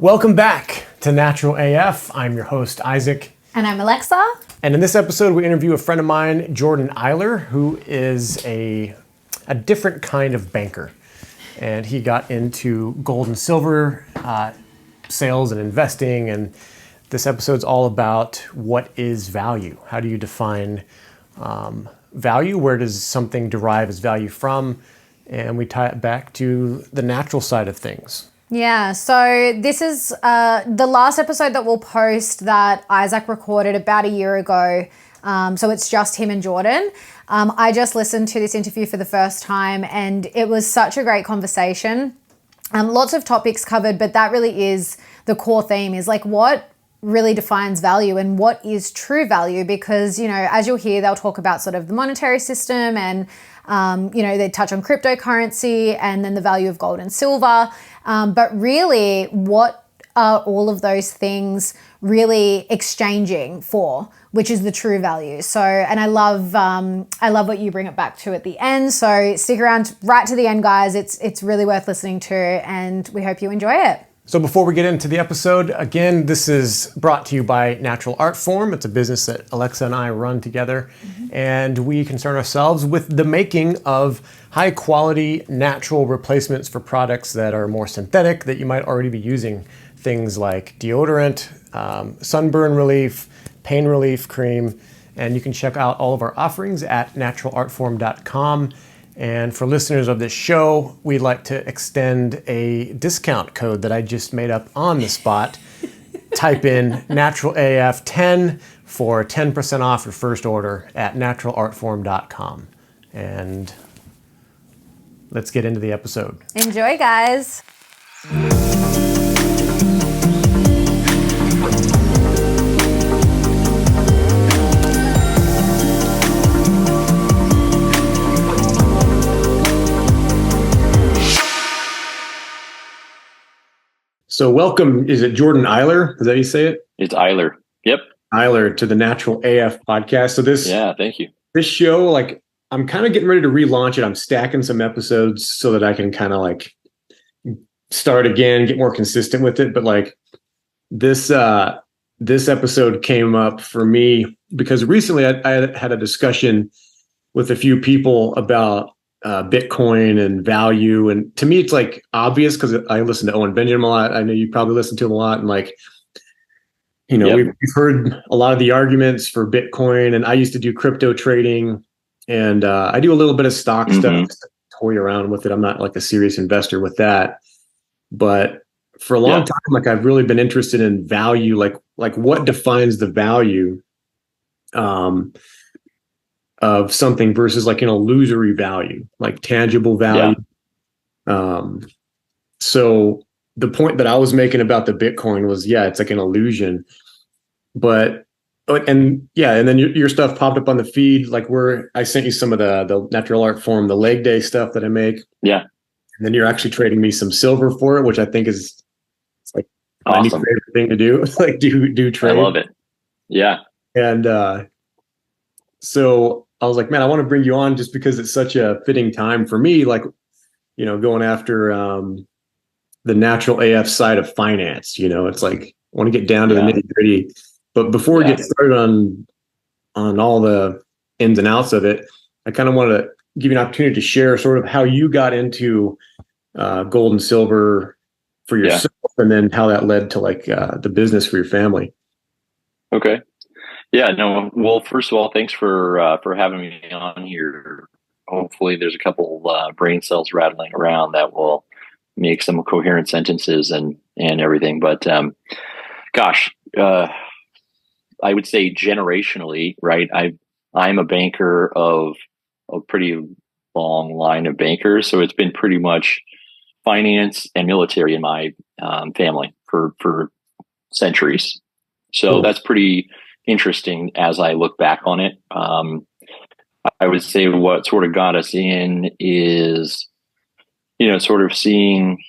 Welcome back to Natural AF. I'm your host, Isaac. And I'm Alexa. And in this episode, we interview a friend of mine, Jordan Eiler, who is a different kind of banker. And he got into gold and silver sales and investing. And this episode's all about what is value. How do you define value? Where does something derive its value from? And we tie it back to the natural side of things. Yeah, so this is the last episode that we'll post that Isaac recorded about a year ago. So it's just him and Jordan. I just listened to this interview for the first time and it was such a great conversation. Lots of topics covered, but that really is the core theme, is like what really defines value and what is true value, because, you know, as you'll hear, they'll talk about sort of the monetary system and, they touch on cryptocurrency and then the value of gold and silver. But really, what are all of those things really exchanging for, which is the true value. So, and I love what you bring it back to at the end. So stick around right to the end, guys. It's really worth listening to, and we hope you enjoy it. So before we get into the episode, again, this is brought to you by Natural Art Form. It's a business that Alexa and I run together, and we concern ourselves with the making of high quality natural replacements for products that are more synthetic, that you might already be using. Things like deodorant, sunburn relief, pain relief cream, and you can check out all of our offerings at naturalartform.com. And for listeners of this show, we'd like to extend a discount code that I just made up on the spot. Type in NaturalAF10 for 10% off your first order at naturalartform.com. And let's get into the episode. Enjoy, guys. So welcome, is it Jordan Eiler? Is that how you say it? It's Eiler. Yep. Eiler, to the Natural AF podcast. So Thank you. This show, like, I'm kind of getting ready to relaunch it. I'm stacking some episodes so that I can kind of like start again, get more consistent with it. But like this episode came up for me because recently I had a discussion with a few people about Bitcoin and value. And to me, it's like obvious because I listen to Owen Benjamin a lot. I know you probably listen to him a lot. And like, we've heard a lot of the arguments for Bitcoin, and I used to do crypto trading, and I do a little bit of stock stuff, toy around with it. I'm not like a serious investor with that, but for a long time, like I've really been interested in value, like what defines the value of something versus like an illusory value, like tangible value. So the point that I was making about the Bitcoin was, it's like an illusion, and then your stuff popped up on the feed, like where I sent you some of the Natural Art Form, the leg day stuff that I make. Yeah. And then you're actually trading me some silver for it, which I think is like my new favorite thing to do. Like do trade. I love it. Yeah. And so I was like, man, I want to bring you on just because it's such a fitting time for me, like, going after the Natural AF side of finance. It's like I want to get down to the nitty gritty. But before we get started on all the ins and outs of it, I kind of want to give you an opportunity to share sort of how you got into gold and silver for yourself, and then how that led to like the business for your family. Okay. Yeah, no. Well, first of all, thanks for having me on here. Hopefully there's a couple brain cells rattling around that will make some coherent sentences and everything. But I would say generationally, right? I'm a banker of a pretty long line of bankers, so it's been pretty much finance and military in my family for centuries. So that's pretty interesting as I look back on it. I would say what sort of got us in is, sort of seeing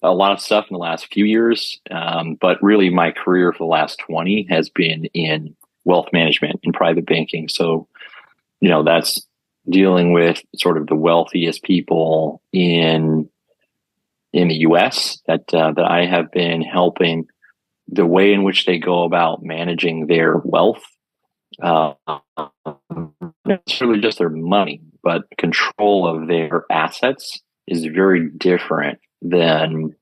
a lot of stuff in the last few years. But really my career for the last 20 has been in wealth management and private banking. So, that's dealing with sort of the wealthiest people in in the US that I have been helping, the way in which they go about managing their wealth, uh, not necessarily just their money, but control of their assets is very different than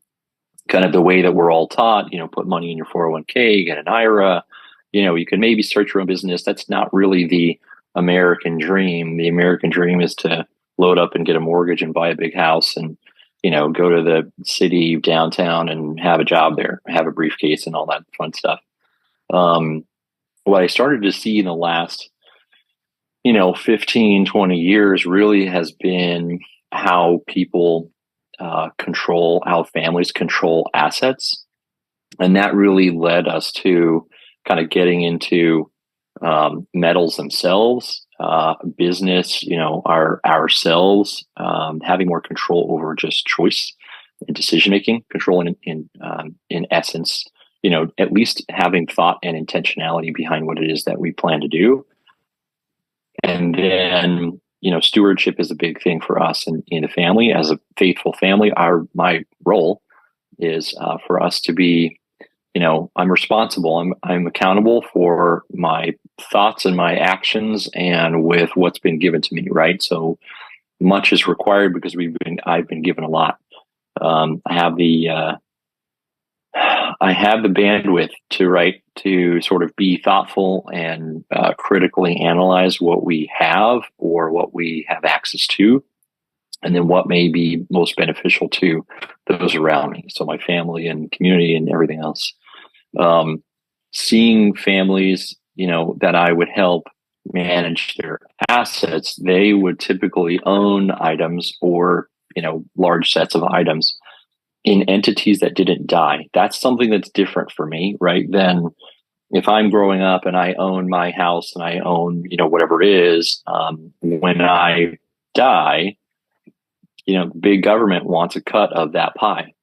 kind of the way that we're all taught. Put money in your 401k, get an IRA. You can maybe start your own business. That's not really the American dream. The American dream is to load up and get a mortgage and buy a big house and, go to the city downtown and have a job there, have a briefcase and all that fun stuff. What I started to see in the last, 15, 20 years really has been how people how families control assets. And that really led us to kind of getting into metals themselves, business, ourselves, having more control over just choice and decision making, control in essence, at least having thought and intentionality behind what it is that we plan to do. And then, stewardship is a big thing for us in the family. As a faithful family, my role is for us to be, I'm responsible. I'm accountable for my thoughts and my actions and with what's been given to me. Right. So much is required because I've been given a lot. I have the bandwidth to sort of be thoughtful and critically analyze what we have or what we have access to, and then what may be most beneficial to those around me. So my family and community and everything else. Seeing families, that I would help manage their assets, they would typically own items or, large sets of items in entities that didn't die. That's something that's different for me, right? Then if I'm growing up and I own my house and I own, whatever it is, when I die, big government wants a cut of that pie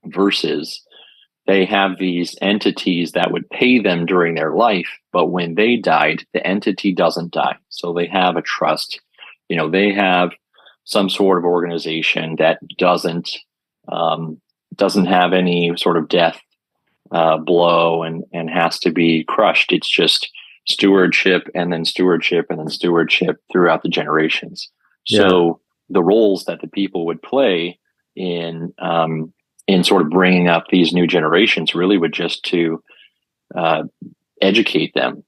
versus they have these entities that would pay them during their life. But when they died, the entity doesn't die. So they have a trust, they have some sort of organization that doesn't have any sort of death blow and has to be crushed. It's just stewardship and then stewardship and then stewardship throughout the generations. So the roles that the people would play in sort of bringing up these new generations really would just to educate them,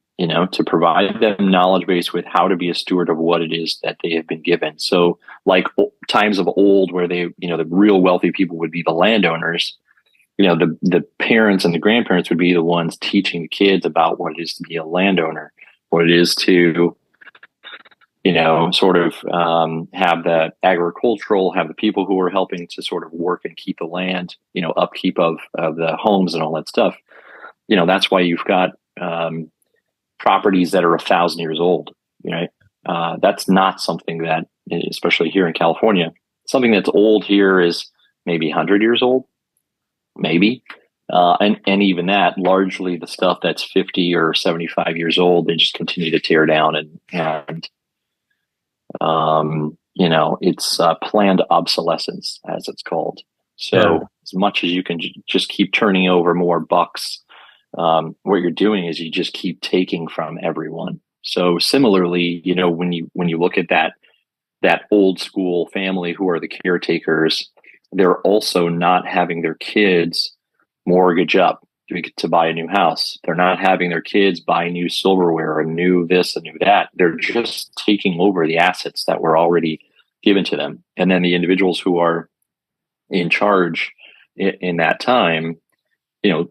to provide them knowledge base with how to be a steward of what it is that they have been given. So like times of old where they, the real wealthy people would be the landowners, the parents and the grandparents would be the ones teaching the kids about what it is to be a landowner, what it is to, sort of have the agricultural, have the people who are helping to sort of work and keep the land, upkeep of the homes and all that stuff. That's why you've got properties that are 1,000 years old, right? That's not something that, especially here in California, something that's old here is maybe 100 years old, maybe. And even that, largely the stuff that's 50 or 75 years old, they just continue to tear down and it's planned obsolescence, as it's called. So as much as you can just keep turning over more bucks, what you're doing is you just keep taking from everyone. So similarly, when you look at that old school family who are the caretakers, they're also not having their kids mortgage up to buy a new house. They're not having their kids buy new silverware, a new this, a new that. They're just taking over the assets that were already given to them. And then the individuals who are in charge in that time,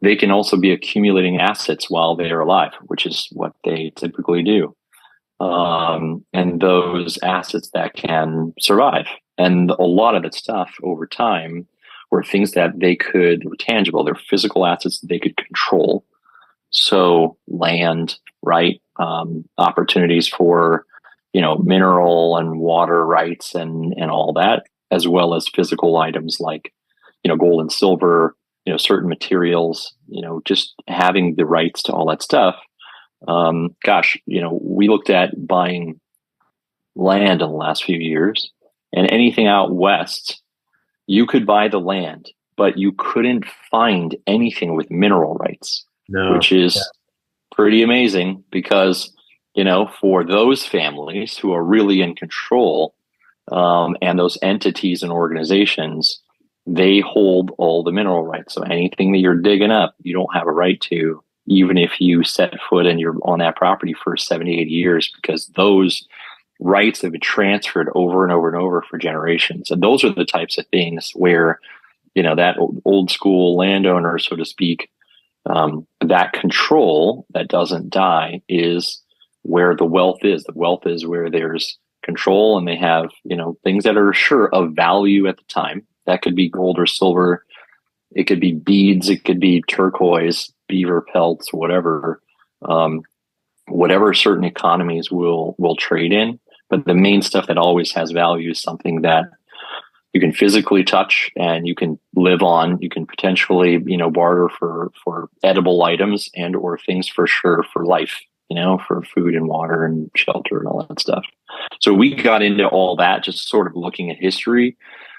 they can also be accumulating assets while they're alive, which is what they typically do. And those assets that can survive. And a lot of that stuff over time were things that were tangible. They're physical assets that they could control. So land, right? Opportunities for, mineral and water rights and all that, as well as physical items like, gold and silver, certain materials, just having the rights to all that stuff. We looked at buying land in the last few years, and anything out west, you could buy the land, but you couldn't find anything with mineral rights, No. which is pretty amazing because, for those families who are really in control, and those entities and organizations, they hold all the mineral rights. So anything that you're digging up, you don't have a right to, even if you set foot and you're on that property for 70, 80 years, because those rights have been transferred over and over and over for generations. And those are the types of things where, that old school landowner, so to speak, that control that doesn't die is where the wealth is. The wealth is where there's control, and they have, things that are sure of value at the time. That could be gold or silver. It could be beads. It could be turquoise, beaver pelts, whatever, whatever certain economies will trade in. But the main stuff that always has value is something that you can physically touch and you can live on. You can potentially, barter for edible items and or things for sure for life, for food and water and shelter and all that stuff. So we got into all that, just sort of looking at history,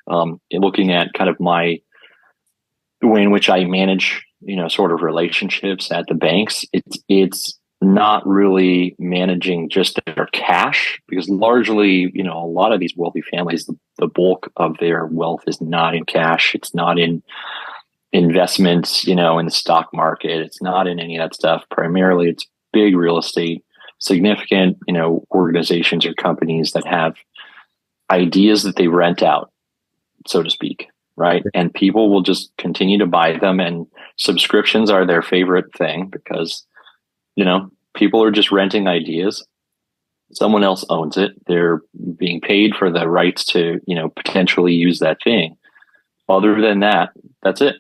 and looking at kind of the way in which I manage, sort of relationships at the banks. It's not really managing just their cash, because largely, a lot of these wealthy families, the bulk of their wealth is not in cash. It's not in investments, in the stock market. It's not in any of that stuff. Primarily, it's big real estate, significant, organizations or companies that have ideas that they rent out, so to speak, right? And people will just continue to buy them, and subscriptions are their favorite thing because, people are just renting ideas. Someone else owns it. They're being paid for the rights to, potentially use that thing. Other than that, that's it.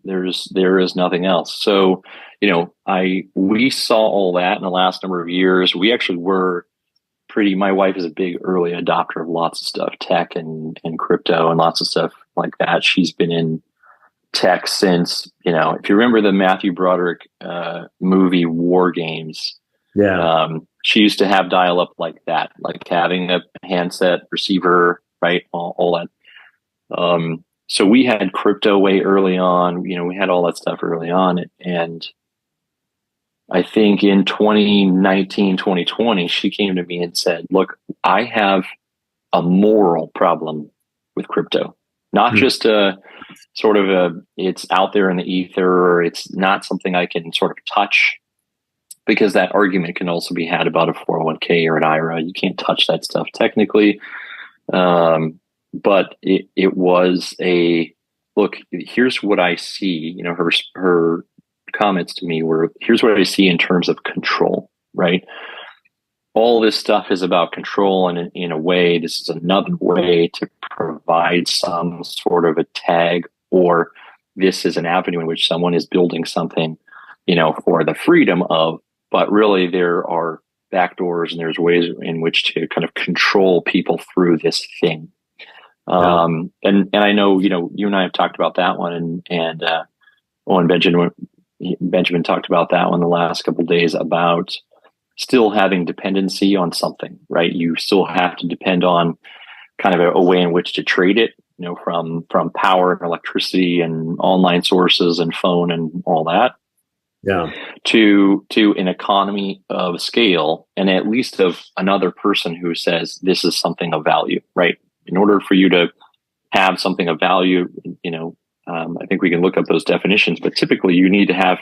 There is nothing else. So, we saw all that in the last number of years. We actually were my wife is a big early adopter of lots of stuff, tech and crypto and lots of stuff like that. She's been in tech since, if you remember the Matthew Broderick movie War Games. Yeah. She used to have dial up like that, like having a handset receiver, right? All that. So we had crypto way early on, we had all that stuff early on. And I think in 2019, 2020, she came to me and said, look, I have a moral problem with crypto, not just it's out there in the ether, or it's not something I can sort of touch, because that argument can also be had about a 401k or an IRA. You can't touch that stuff technically. But it was look, here's what I see, her comments to me were, here's what I see in terms of control, right? All this stuff is about control, and in a way, this is another way to provide some sort of a tag, or this is an avenue in which someone is building something, for the freedom of, but really there are backdoors and there's ways in which to kind of control people through this thing. Yeah. And I know, you and I have talked about that one, and Benjamin talked about that one the last couple of days, about still having dependency on something, right? You still have to depend on kind of a way in which to trade it, from power and electricity and online sources and phone and all that. Yeah. To an economy of scale, and at least of another person who says this is something of value, right? In order for you to have something of value, I think we can look up those definitions, but typically you need to have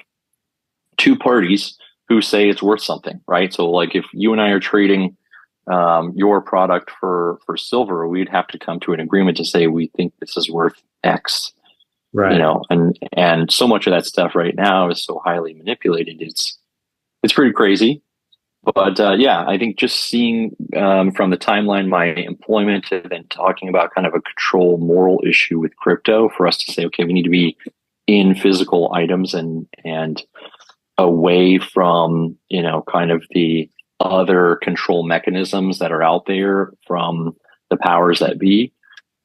two parties who say it's worth something, right? So like if you and I are trading your product for silver, we'd have to come to an agreement to say we think this is worth X. Right. And so much of that stuff right now is so highly manipulated. It's pretty crazy. But yeah, I think just seeing from the timeline, my employment, and then talking about kind of a control moral issue with crypto, for us to say, okay, we need to be in physical items and away from, kind of the other control mechanisms that are out there from the powers that be,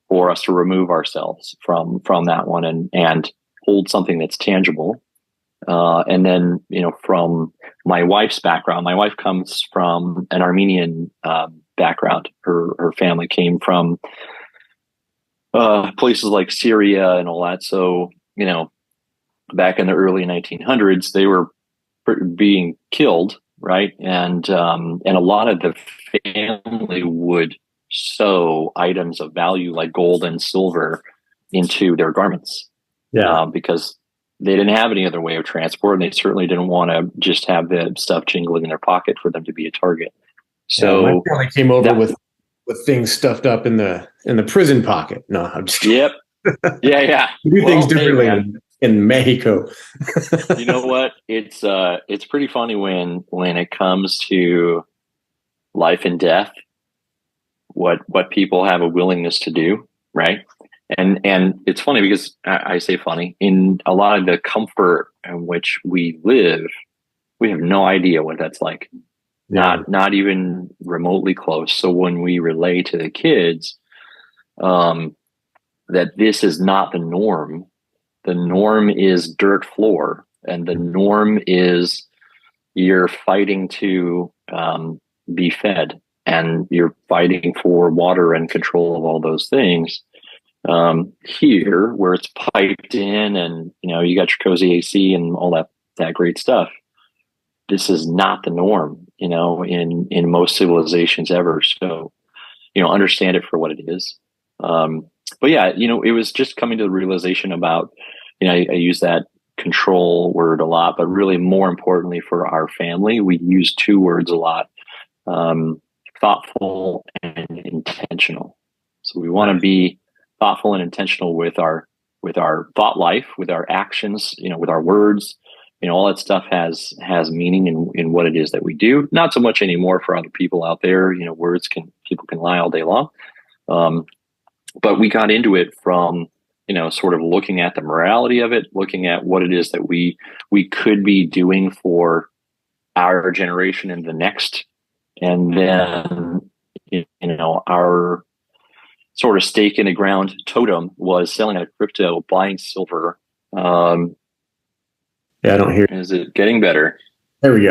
for us to remove ourselves from that one and hold something that's tangible. And then, from my wife's background, my wife comes from an Armenian background. Her family came from places like Syria and all that. So, back in the early 1900s, they were being killed, right? And a lot of the family would sew items of value like gold and silver into their garments, because they didn't have any other way of transport, and they certainly didn't want to just have the stuff jingling in their pocket for them to be a target. So my family came over with things stuffed up in the prison pocket. No, I'm just kidding. Yep. Yeah. We do things differently in Mexico. You know what? It's pretty funny when it comes to life and death, what people have a willingness to do, right? And it's funny because I say funny, in a lot of the comfort in which we live, we have no idea what that's like. Not even remotely close. So when we relay to the kids that this is not the norm is dirt floor, and the norm is you're fighting to be fed, and you're fighting for water and control of all those things. Here, where it's piped in, and you got your cozy AC and all that great stuff, this is not the norm, in most civilizations ever. So, understand it for what it is. But yeah, it was just coming to the realization about, I use that control word a lot, but really more importantly for our family, we use two words a lot: thoughtful and intentional. So we want to be thoughtful and intentional with our thought life, with our actions, with our words. All that stuff has meaning in what it is that we do. Not so much anymore for other people out there. People can lie all day long. But we got into it from, sort of looking at the morality of it, looking at what it is that we could be doing for our generation and the next. And then, our sort of stake in the ground totem was selling a crypto, buying silver. I don't hear. Is it getting better? There we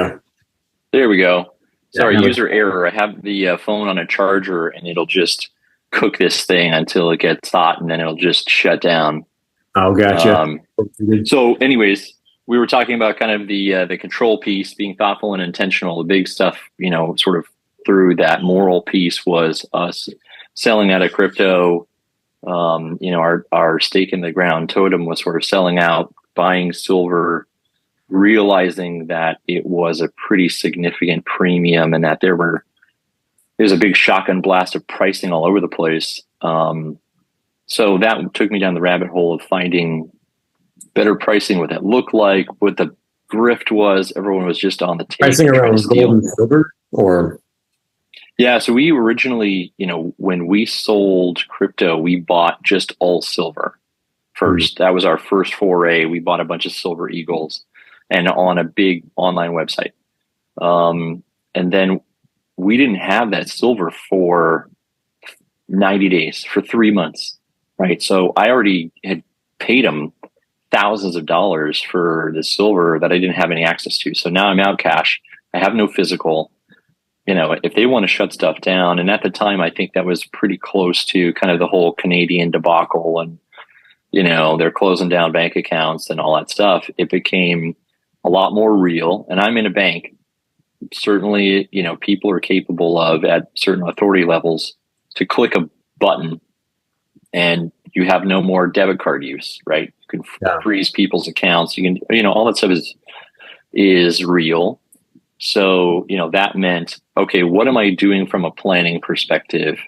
go. Sorry, user error. I have the phone on a charger, and it'll just cook this thing until it gets hot, and then it'll just shut down. Oh, gotcha. So anyways, we were talking about kind of the control piece, being thoughtful and intentional. The big stuff, sort of through that moral piece, was us selling out of crypto. Our stake in the ground totem was sort of selling out, buying silver, realizing that it was a pretty significant premium, and that there's a big shotgun blast of pricing all over the place. So that took me down the rabbit hole of finding better pricing, what that looked like, what the grift was. Everyone was just on the take. Pricing around gold and silver, or? Yeah, so we originally, when we sold crypto, we bought just all silver first. That was our first foray. We bought a bunch of silver eagles and on a big online website. And then we didn't have that silver for 90 days, for 3 months, right? So I already had paid them thousands of dollars for the silver that I didn't have any access to. So now I'm out cash. I have no physical. If they want to shut stuff down, and at the time, I think that was pretty close to kind of the whole Canadian debacle, and, they're closing down bank accounts and all that stuff. It became a lot more real. And I'm in a bank. Certainly, people are capable of, at certain authority levels, to click a button and you have no more debit card use, right? You can freeze people's accounts. You can, all that stuff is real. So, that meant, okay, what am I doing from a planning perspective,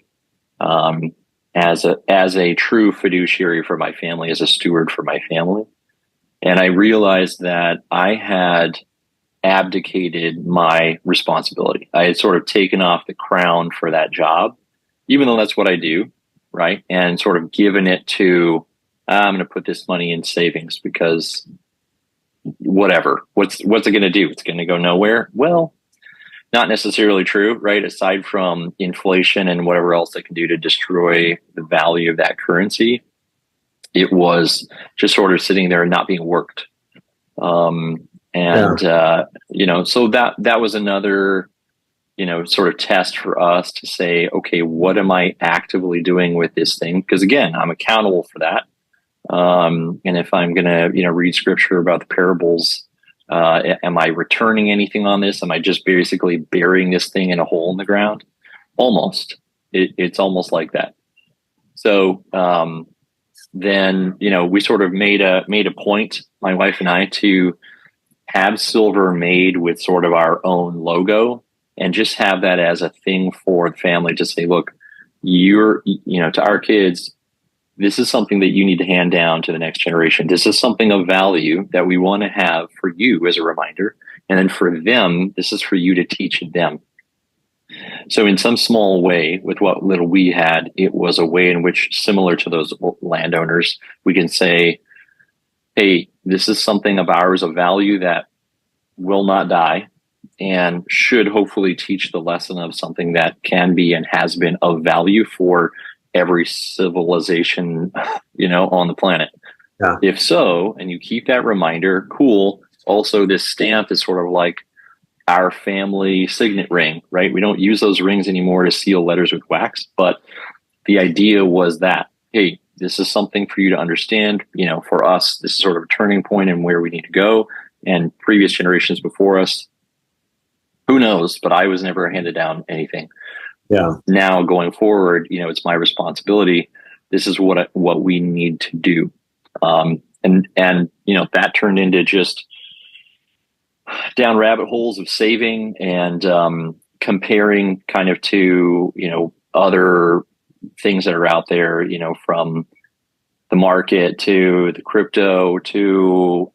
as a true fiduciary for my family, as a steward for my family? And I realized that I had abdicated my responsibility. I had sort of taken off the crown for that job, even though that's what I do, right? And sort of given it to, I'm going to put this money in savings because whatever. What's it going to do? It's going to go nowhere. Well, not necessarily true, right? Aside from inflation and whatever else they can do to destroy the value of that currency, it was just sort of sitting there and not being worked. So that was another sort of test for us to say, okay, what am I actively doing with this thing? Because again, I'm accountable for that. And if I'm going to, read scripture about the parables, am I returning anything on this? Am I just basically burying this thing in a hole in the ground? Almost. It's almost like that. So then, we sort of made a point, my wife and I, to have silver made with sort of our own logo and just have that as a thing for the family to say, look, to our kids, this is something that you need to hand down to the next generation. This is something of value that we want to have for you as a reminder. And then for them, this is for you to teach them. So in some small way, with what little we had, it was a way in which, similar to those landowners, we can say, hey, this is something of ours of value that will not die and should hopefully teach the lesson of something that can be and has been of value for every civilization, on the planet. Yeah. If so, and you keep that reminder, cool. Also, this stamp is sort of like our family signet ring, right? We don't use those rings anymore to seal letters with wax, but the idea was that, hey, this is something for you to understand. For us, this is sort of a turning point in where we need to go. And previous generations before us, who knows? But I was never handed down anything. Yeah. Now going forward, it's my responsibility. This is what we need to do. And that turned into just down rabbit holes of saving and comparing kind of to, other things that are out there, from the market to the crypto to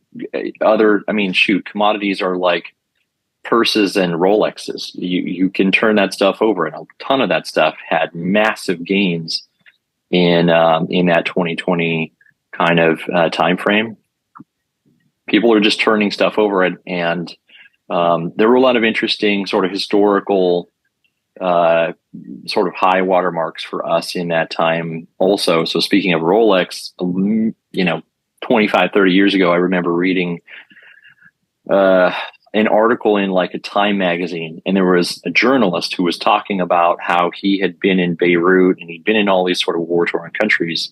other, commodities are like purses and Rolexes. You can turn that stuff over, and a ton of that stuff had massive gains in that 2020 kind of time frame. People are just turning stuff over, and there were a lot of interesting sort of historical sort of high watermarks for us in that time also. So speaking of Rolex, 25, 30 years ago, I remember reading an article in like a Time magazine, and there was a journalist who was talking about how he had been in Beirut and he'd been in all these sort of war-torn countries,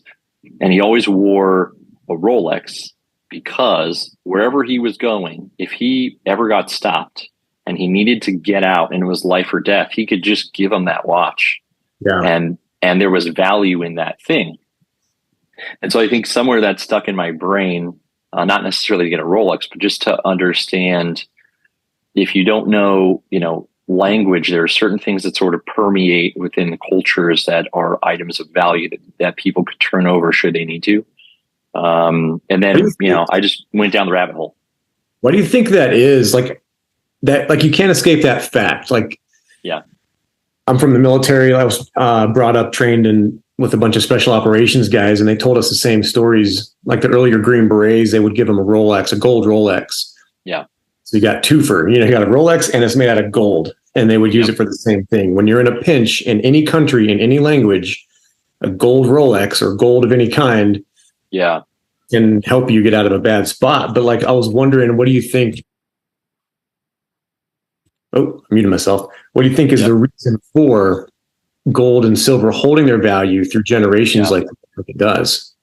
and he always wore a Rolex because wherever he was going, if he ever got stopped and he needed to get out and it was life or death, he could just give him that watch. Yeah. And there was value in that thing. And so I think somewhere that stuck in my brain, not necessarily to get a Rolex, but just to understand, if you don't know, language, there are certain things that sort of permeate within the cultures that are items of value that people could turn over should they need to. And then, I just went down the rabbit hole. What do you think that is? Like you can't escape that fact. Like, yeah, I'm from the military. I was brought up, trained with a bunch of special operations guys, and they told us the same stories. Like the earlier Green Berets, they would give them a Rolex, a gold Rolex. Yeah. So you got twofer, you got a Rolex and it's made out of gold, and they would use it for the same thing. When you're in a pinch in any country, in any language, a gold Rolex or gold of any kind can help you get out of a bad spot. But like, I was wondering, what do you think? Oh, I muted myself. What do you think is the reason for gold and silver holding their value through generations like it does?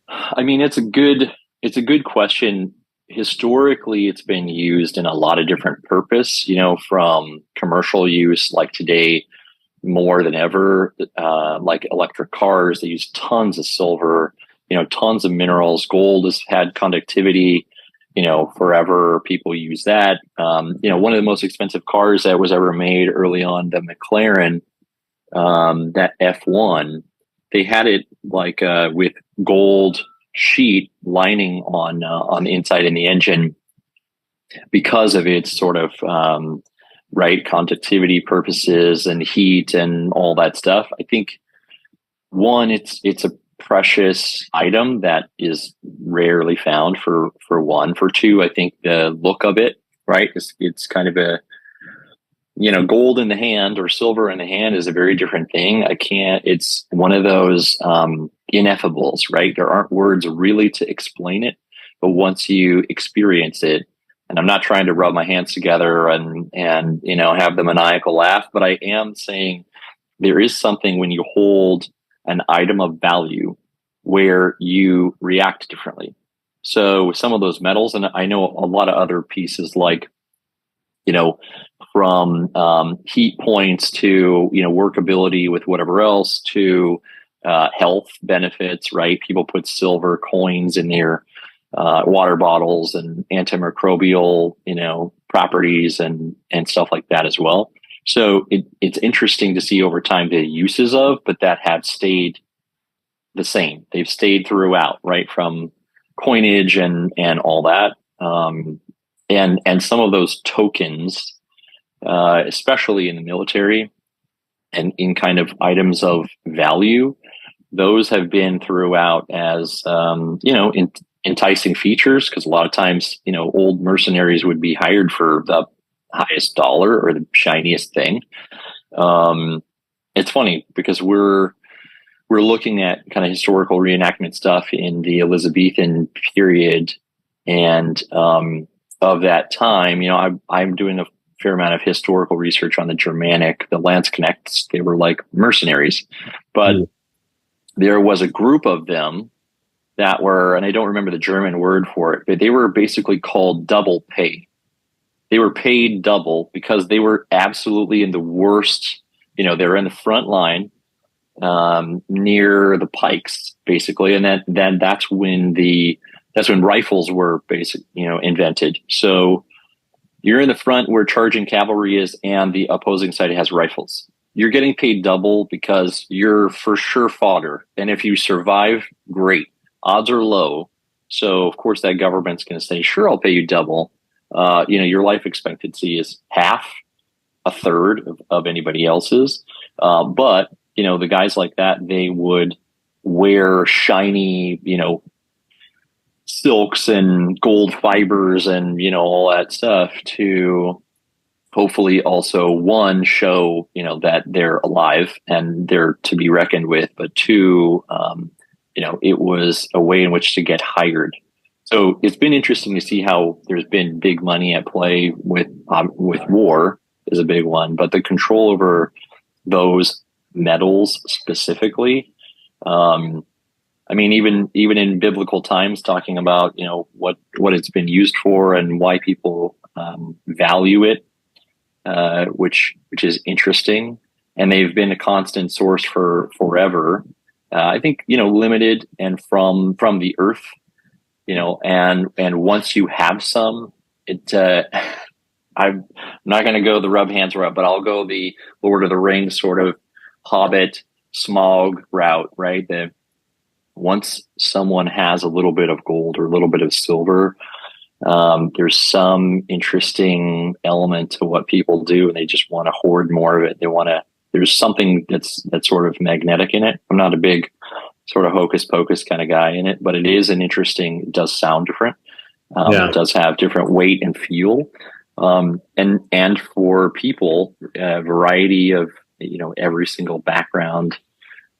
It's a good question. Historically, it's been used in a lot of different purpose, from commercial use, like today, more than ever, like electric cars, they use tons of silver, tons of minerals. Gold has had conductivity, forever. People use that. One of the most expensive cars that was ever made early on, the McLaren, that F1, they had it like with gold sheet lining on the inside in the engine because of its sort of conductivity purposes and heat and all that stuff. I think one, it's a precious item that is rarely found for one. For two, I think the look of it, right? It's kind of a, gold in the hand or silver in the hand is a very different thing. It's one of those ineffables, right? There aren't words really to explain it, but once you experience it, And I'm not trying to rub my hands together and have the maniacal laugh, but I am saying there is something when you hold an item of value where you react differently. So some of those metals, and I know a lot of other pieces like, from heat points to, workability with whatever else to health benefits, right? People put silver coins in their water bottles and antimicrobial, properties and stuff like that as well. So it's interesting to see over time the uses of, but that have stayed the same. They've stayed throughout, right? From coinage and all that. And some of those tokens, especially in the military and in kind of items of value, those have been throughout as, enticing features, because a lot of times, old mercenaries would be hired for the highest dollar or the shiniest thing. It's funny because we're looking at kind of historical reenactment stuff in the Elizabethan period, and of that time, I'm doing a fair amount of historical research on the Germanic, the Landsknechts. They were like mercenaries, but there was a group of them that were, and I don't remember the German word for it, but they were basically called double pay. They were paid double because they were absolutely in the worst, they were in the front line, near the pikes, basically. And then that's when rifles were invented. So you're in the front where charging cavalry is, and the opposing side has rifles. You're getting paid double because you're for sure fodder. And if you survive, great. Odds are low. So of course that government's going to say, sure, I'll pay you double. Your life expectancy is half, a third of anybody else's. But the guys like that, they would wear shiny, silks and gold fibers and, all that stuff to hopefully also, one, show, that they're alive and they're to be reckoned with, but two, it was a way in which to get hired. So it's been interesting to see how there's been big money at play with war is a big one, but the control over those metals specifically. Even in biblical times, talking about what it's been used for and why people value it, which is interesting, and they've been a constant source for forever. I think limited and from the earth, and once you have some, I'm not going to go the rub hands route, but I'll go the Lord of the Rings sort of Hobbit Smaug route, right? That once someone has a little bit of gold or a little bit of silver, there's some interesting element to what people do, and they just want to hoard more of it. There's something that's sort of magnetic in it. I'm not a big sort of hocus pocus kind of guy in it, but it is it does sound different. It does have different weight and feel. And for people, a variety of, every single background,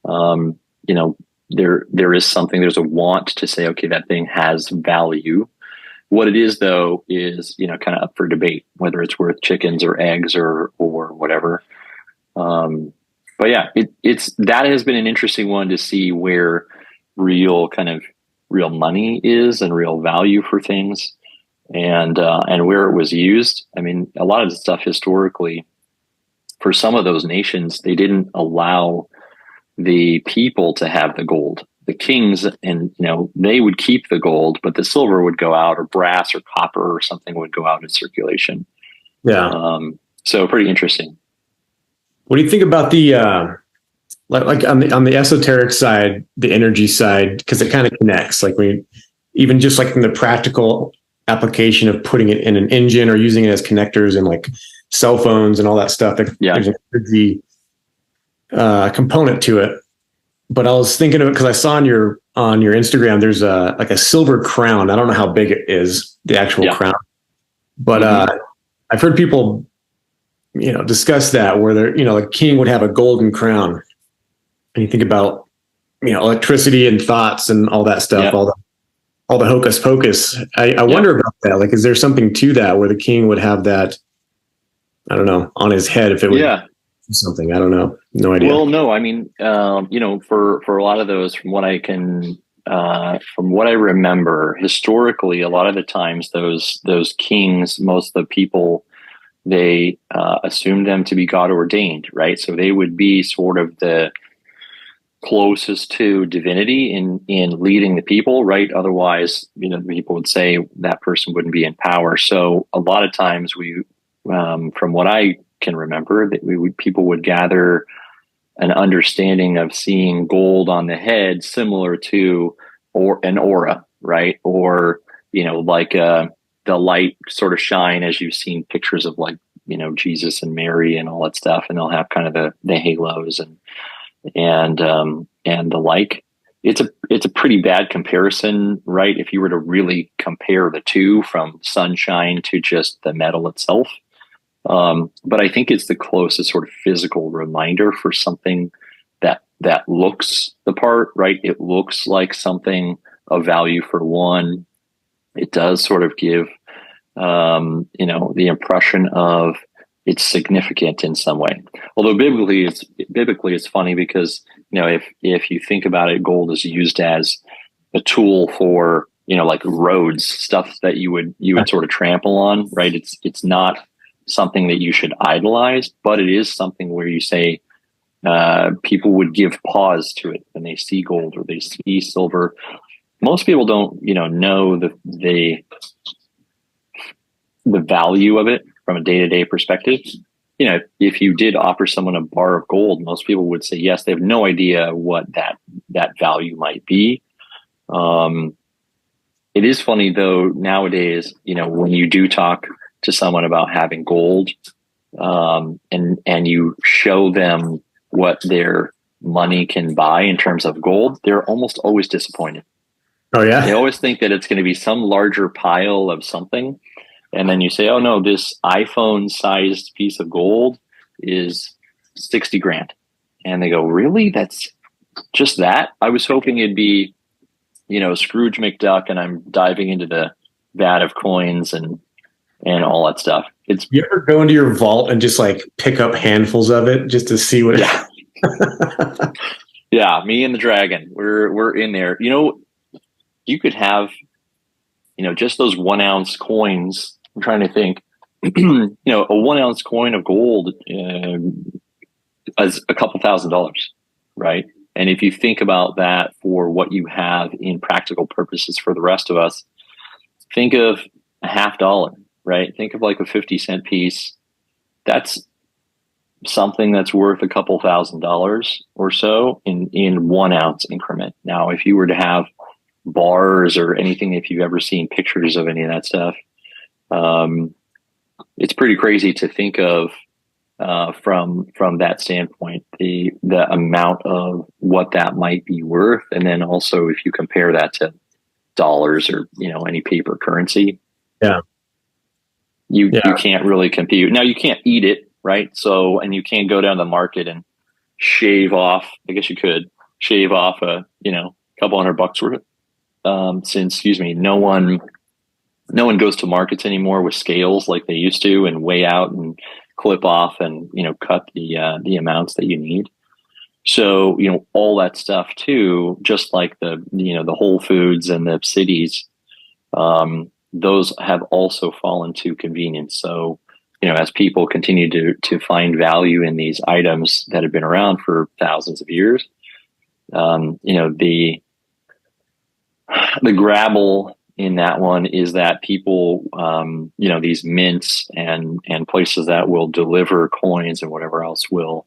there is something, there's a want to say, okay, that thing has value. What it is though is, kind of up for debate, whether it's worth chickens or eggs or whatever. But yeah, that has been an interesting one to see where real money is and real value for things, and where it was used. I mean, a lot of the stuff historically, for some of those nations, they didn't allow the people to have the gold. The kings, and they would keep the gold, but the silver would go out, or brass or copper or something would go out in circulation. Yeah. So pretty interesting. What do you think about the like on the esoteric side, the energy side, because it kind of connects, like even just like in the practical application of putting it in an engine or using it as connectors in like cell phones and all that stuff. There's an energy component to it. But I was thinking of it because I saw on your Instagram, there's a silver crown. I don't know how big it is, the actual crown, but I've heard people discuss that, where the king would have a golden crown. And you think about, electricity and thoughts and all that stuff, all all the hocus pocus. I wonder about that. Like, is there something to that where the king would have that, I don't know, on his head if it would do something? I don't know. No idea. Well, no, I mean, for a lot of those, from what I remember historically, a lot of the times those kings, most of the people, they assumed them to be God ordained, right? So they would be sort of the closest to divinity in leading the people, right? Otherwise, people would say that person wouldn't be in power. So a lot of times from what I can remember, that people would gather an understanding of seeing gold on the head similar to an aura, right? Or like the light sort of shine, as you've seen pictures of, like, Jesus and Mary and all that stuff, and they'll have kind of the halos and the like. It's a pretty bad comparison, right? If you were to really compare the two, from sunshine to just the metal itself. But I think it's the closest sort of physical reminder for something that looks the part, right? It looks like something of value for one. It does sort of give, the impression of it's significant in some way. Although biblically it's funny because, if you think about it, gold is used as a tool for, like roads, stuff that you would sort of trample on, right? It's not something that you should idolize, but it is something where you say people would give pause to it when they see gold or they see silver. Most people don't, know the value of it from a day-to-day perspective. If you did offer someone a bar of gold, most people would say yes. They have no idea what that value might be. It is funny though, nowadays, when you do talk to someone about having gold, and you show them what their money can buy in terms of gold, they're almost always disappointed. Oh yeah. They always think that it's going to be some larger pile of something. And then you say, oh no, this iPhone sized piece of gold is 60 grand. And they go, really? That's just that? I was hoping it'd be, Scrooge McDuck and I'm diving into the vat of coins and all that stuff. You ever go into your vault and just like pick up handfuls of it just to see what? Yeah. Yeah, me and the dragon. We're in there. You could have, just those 1 ounce coins. I'm trying to think. A 1 ounce coin of gold is a couple $1,000s, right? And if you think about that for what you have in practical purposes for the rest of us, think of a $50, right? Think of like a 50-cent piece. That's something that's worth a couple $1,000s or so in 1 ounce increment. Now, if you were to have bars or anything, if you've ever seen pictures of any of that stuff, it's pretty crazy to think of from that standpoint, the amount of what that might be worth. And then also if you compare that to dollars or, any paper currency, you can't really compute. Now you can't eat it, right? So, and you can't go down to the market and shave off, I guess you could shave off a couple $100 worth. Since, no one goes to markets anymore with scales like they used to and weigh out and clip off and, cut the amounts that you need. So, all that stuff too, just like the Whole Foods and the cities, those have also fallen to convenience. So, as people continue to find value in these items that have been around for thousands of years, the grabble in that one is that people, these mints and places that will deliver coins and whatever else will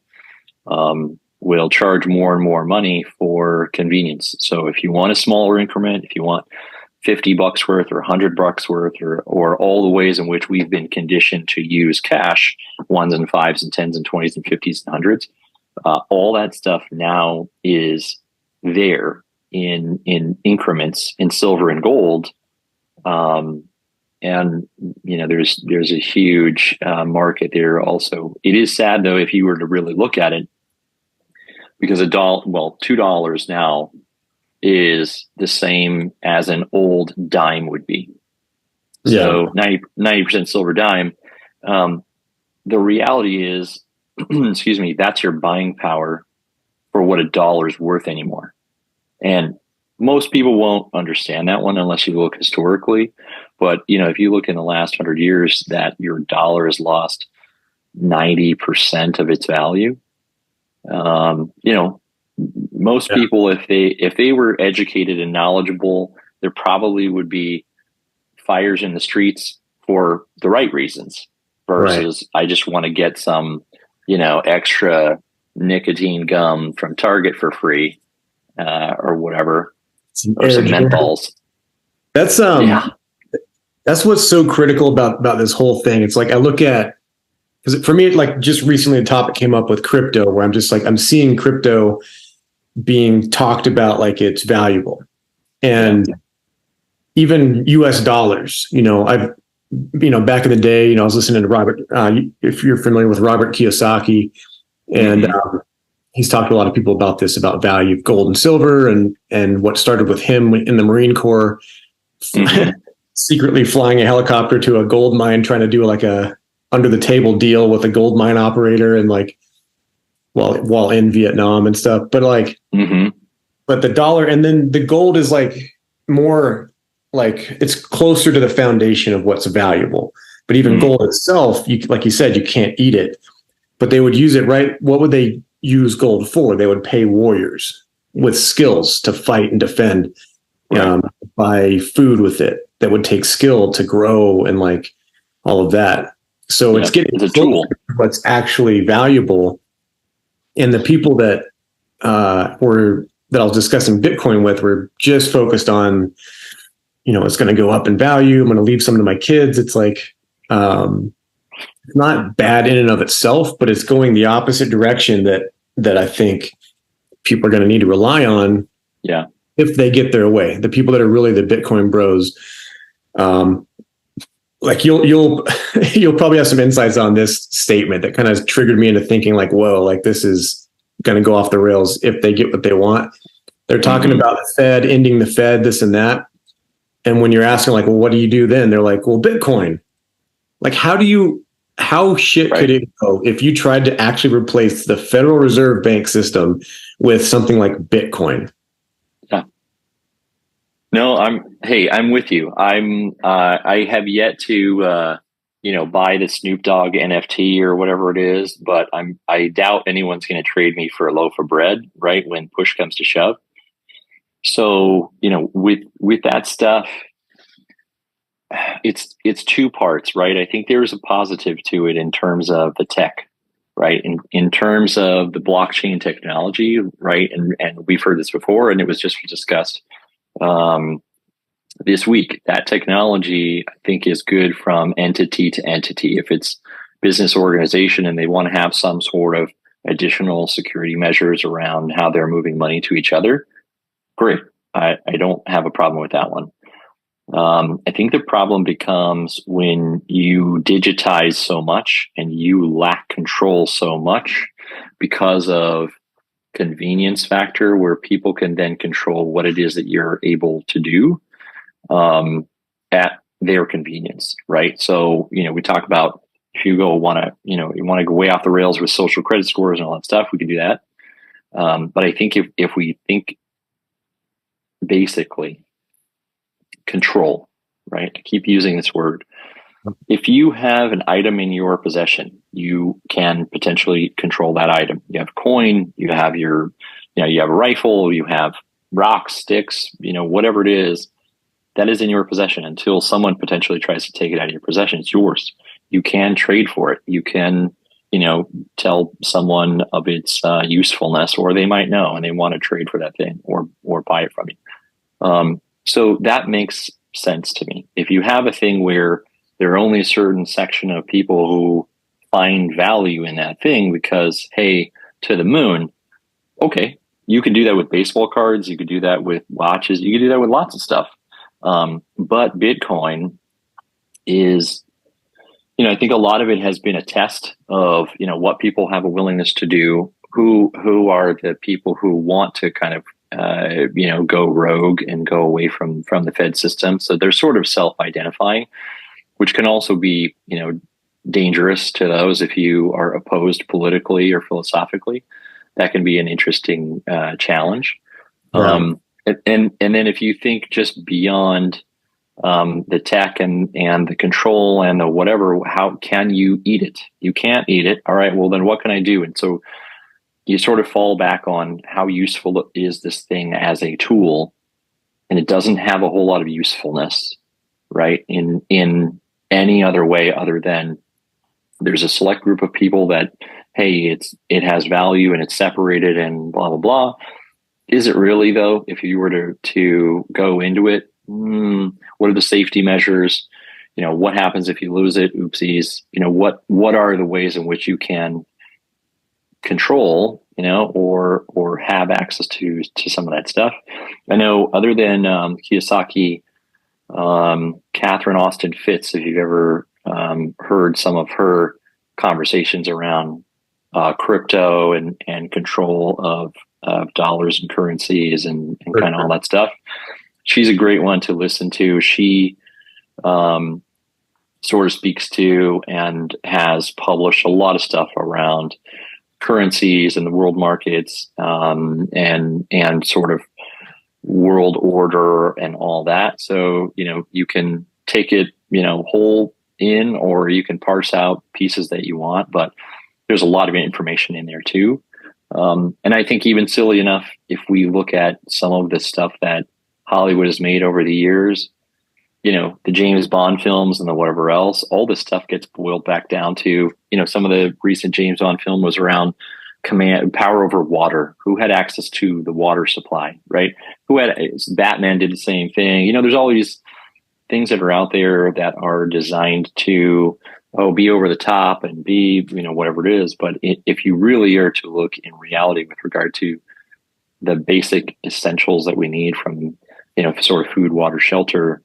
charge more and more money for convenience. So if you want a smaller increment, if you want $50 worth or $100 worth, or all the ways in which we've been conditioned to use cash, 1s and 5s and 10s and 20s and 50s and 100s, all that stuff now is there in increments in silver and gold. And there's a huge market there also. It is sad though, if you were to really look at it, because $2 now is the same as an old dime would be. Yeah. So 90% silver dime. The reality is, excuse me, that's your buying power for what a dollar is worth anymore. And most people won't understand that one unless you look historically. But, if you look in the last 100 years, that your dollar has lost 90% of its value. Most people, if they were educated and knowledgeable, there probably would be fires in the streets for the right reasons versus I just want to get some, extra nicotine gum from Target for free, or whatever, or some menthols. That's that's what's so critical about this whole thing. It's like I look at, because for me, like just recently, the topic came up with crypto, where I'm just like I'm seeing crypto being talked about like it's valuable, and even U.S. dollars. I've back in the day, I was listening to Robert. If you're familiar with Robert Kiyosaki, and he's talked to a lot of people about this, about value of gold and silver, and what started with him in the Marine Corps, secretly flying a helicopter to a gold mine, trying to do like a under the table deal with a gold mine operator, and like while in Vietnam and stuff. But like, but the dollar, and then the gold is like more like it's closer to the foundation of what's valuable. But even gold itself, like you said, you can't eat it. But they would use it, right? What would they use gold for? They would pay warriors with skills to fight and defend, buy food with it that would take skill to grow and like all of that. So it's getting a tool. What's actually valuable. And the people that that I was discussing Bitcoin with were just focused on, it's going to go up in value. I'm going to leave some to my kids. It's like, it's not bad in and of itself, but it's going the opposite direction that I think people are going to need to rely on. Yeah. If they get their way, the people that are really the Bitcoin bros, like you'll probably have some insights on this statement that kind of triggered me into thinking like, whoa, like this is going to go off the rails if they get what they want. They're talking about the Fed, ending the Fed, this and that. And when you're asking like, well, what do you do then? They're like, well, Bitcoin. Like, how shit could it go if you tried to actually replace the Federal Reserve Bank system with something like Bitcoin? Yeah. No, I'm with you. I have yet to, buy the Snoop Dogg NFT or whatever it is, but I doubt anyone's going to trade me for a loaf of bread, right? When push comes to shove. So, with that stuff, it's two parts, right? I think there's a positive to it in terms of the tech, right? In terms of the blockchain technology, right? And we've heard this before, and it was just discussed this week. That technology, I think, is good from entity to entity. If it's business organization and they want to have some sort of additional security measures around how they're moving money to each other, great. I don't have a problem with that one. I think the problem becomes when you digitize so much and you lack control so much because of convenience factor, where people can then control what it is that you're able to do at their convenience, right? So, we talk about if you you want to go way off the rails with social credit scores and all that stuff, we can do that. But I think if we think basically control, right? I keep using this word. If you have an item in your possession, you can potentially control that item. You have a coin, you have you have a rifle, you have rocks, sticks, whatever it is that is in your possession until someone potentially tries to take it out of your possession. It's yours. You can trade for it. You can, tell someone of its usefulness, or they might know and they want to trade for that thing or buy it from you. So that makes sense to me. If you have a thing where there are only a certain section of people who find value in that thing because, hey, to the moon, okay, you can do that with baseball cards. You could do that with watches. You could do that with lots of stuff. But Bitcoin is, I think a lot of it has been a test of, what people have a willingness to do, who are the people who want to kind of go rogue and go away from the Fed system. So they're sort of self-identifying, which can also be, dangerous to those if you are opposed politically or philosophically. That can be an interesting challenge. Right. And then if you think just beyond the tech and the control and the whatever, how can you eat it? You can't eat it. All right, well then what can I do? And so you sort of fall back on how useful is this thing as a tool, and it doesn't have a whole lot of usefulness, right? In any other way other than there's a select group of people that, hey, it has value and it's separated and blah blah blah. Is it really though? If you were to go into it, what are the safety measures? What happens if you lose it? Oopsies. What are the ways in which you can control, or have access to some of that stuff? I know other than Kiyosaki, Catherine Austin Fitz, if you've ever heard some of her conversations around crypto and control of dollars and currencies and kind of all that stuff. She's a great one to listen to. She sort of speaks to and has published a lot of stuff around currencies and the world markets, and sort of world order and all that. So, you can take it, whole in, or you can parse out pieces that you want, but there's a lot of information in there too. And I think even silly enough, if we look at some of the stuff that Hollywood has made over the years, the James Bond films and the whatever else, all this stuff gets boiled back down to, some of the recent James Bond film was around power over water. Who had access to the water supply, right? Batman did the same thing. There's all these things that are out there that are designed to, be over the top and be, whatever it is. But if you really are to look in reality with regard to the basic essentials that we need from, sort of food, water, shelter,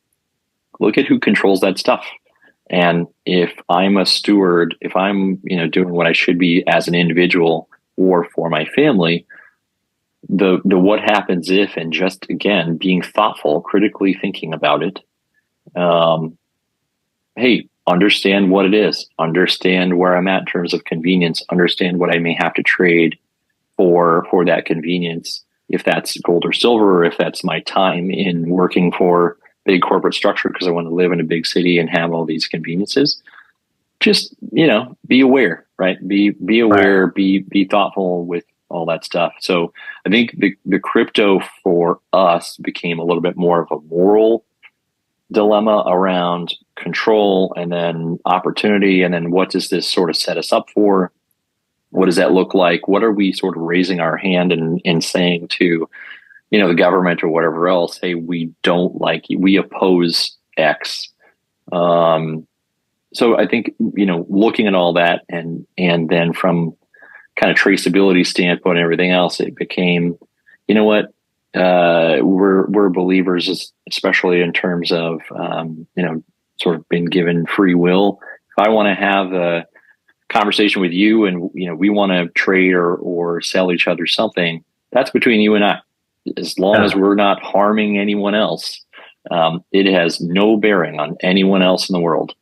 look at who controls that stuff. And if I'm a steward, if I'm, doing what I should be as an individual or for my family, the what happens if, and just again, being thoughtful, critically thinking about it. Hey, understand what it is, understand where I'm at in terms of convenience, understand what I may have to trade for that convenience. If that's gold or silver, or if that's my time in working for big corporate structure because I want to live in a big city and have all these conveniences. Just, be aware, right? Be aware, right. Be thoughtful with all that stuff. So I think the crypto for us became a little bit more of a moral dilemma around control and then opportunity. And then what does this sort of set us up for? What does that look like? What are we sort of raising our hand and saying to, the government or whatever else? Hey, we don't like you. We oppose X. So I think, looking at all that and then from kind of traceability standpoint and everything else, it became, what, we're believers, especially in terms of, sort of been given free will. If I want to have a conversation with you and, we want to trade or sell each other something, that's between you and I. As long as we're not harming anyone else, it has no bearing on anyone else in the world.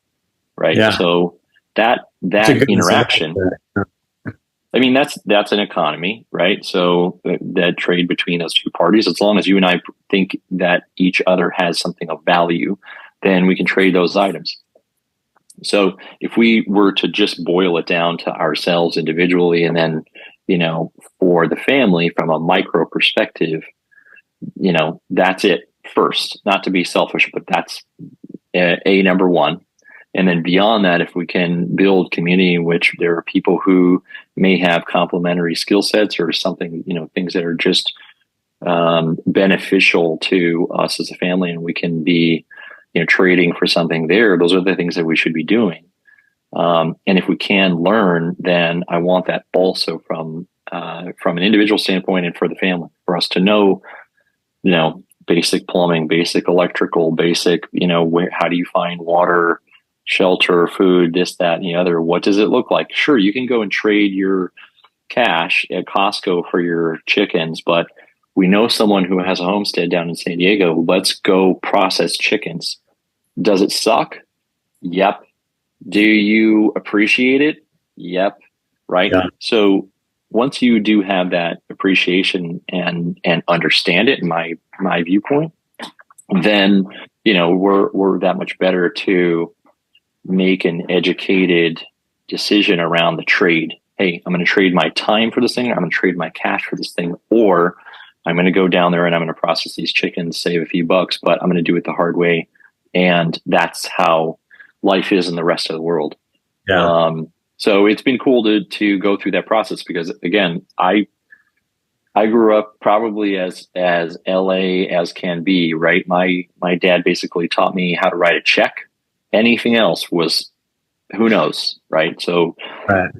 Right. Yeah. So that interaction, I mean, that's an economy, right? So that trade between those two parties, as long as you and I think that each other has something of value, then we can trade those items. So if we were to just boil it down to ourselves individually, and then, for the family from a micro perspective, that's it first, not to be selfish, but that's a number one. And then beyond that, if we can build community in which there are people who may have complementary skill sets or something, things that are just beneficial to us as a family, and we can be, trading for something there, those are the things that we should be doing. And if we can learn, then I want that also from an individual standpoint and for the family, for us to know, basic plumbing, basic electrical, basic, how do you find water, shelter, food, this, that, and the other. What does it look like? Sure, you can go and trade your cash at Costco for your chickens, but we know someone who has a homestead down in San Diego. Let's go process chickens. Does it suck? Yep. Do you appreciate it? Yep. Right. Yeah. So once you do have that appreciation and understand it, in my viewpoint, then, you know, we're that much better to make an educated decision around the trade. Hey, I'm going to trade my time for this thing. I'm going to trade my cash for this thing, or I'm going to go down there and I'm going to process these chickens, save a few bucks, but I'm going to do it the hard way. And that's how life is in the rest of the world. Yeah. So it's been cool to go through that process, because again, I grew up probably as LA as can be, right? My dad basically taught me how to write a check. Anything else was who knows, right? So, Right.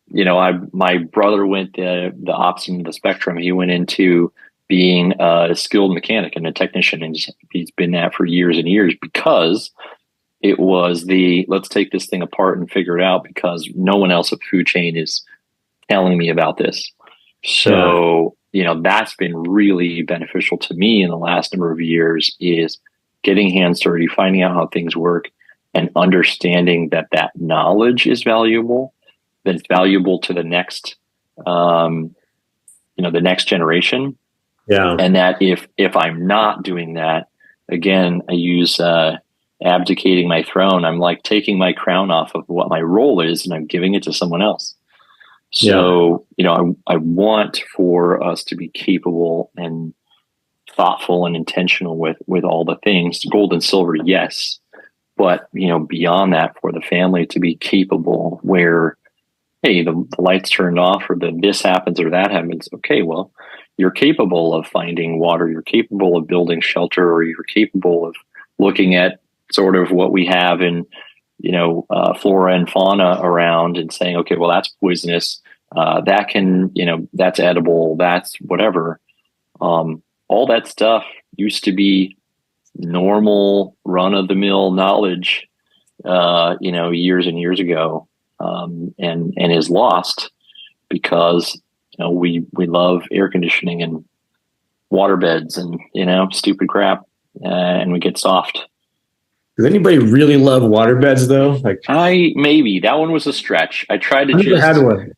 you know, my brother went the opposite end of the spectrum. He went into being a skilled mechanic and a technician, and he's been that for years and years, because it was let's take this thing apart and figure it out, because no one else up the food chain is telling me about this. So, you know, that's been really beneficial to me in the last number of years, is getting hands dirty, finding out how things work, and understanding that knowledge is valuable, that it's valuable to the next, you know, the next generation. Yeah. And that if I'm not doing that, again, I use abdicating my throne. I'm like taking my crown off of what my role is, and I'm giving it to someone else. So, you know, I want for us to be capable and thoughtful and intentional with all the things. Gold and silver, yes. But, you know, beyond that, for the family to be capable where, hey, the lights turned off, or this happens or that happens. Okay, well, you're capable of finding water. You're capable of building shelter, or you're capable of looking at sort of what we have in, you know, flora and fauna around, and saying, okay, well, that's poisonous. That can, you know, that's edible. That's whatever. All that stuff used to be normal run of the mill knowledge, you know, years and years ago, and is lost because, you know, we love air conditioning and water beds and, you know, stupid crap, and we get soft. Does anybody really love water beds though? Like, maybe that one was a stretch. I tried to I never had one.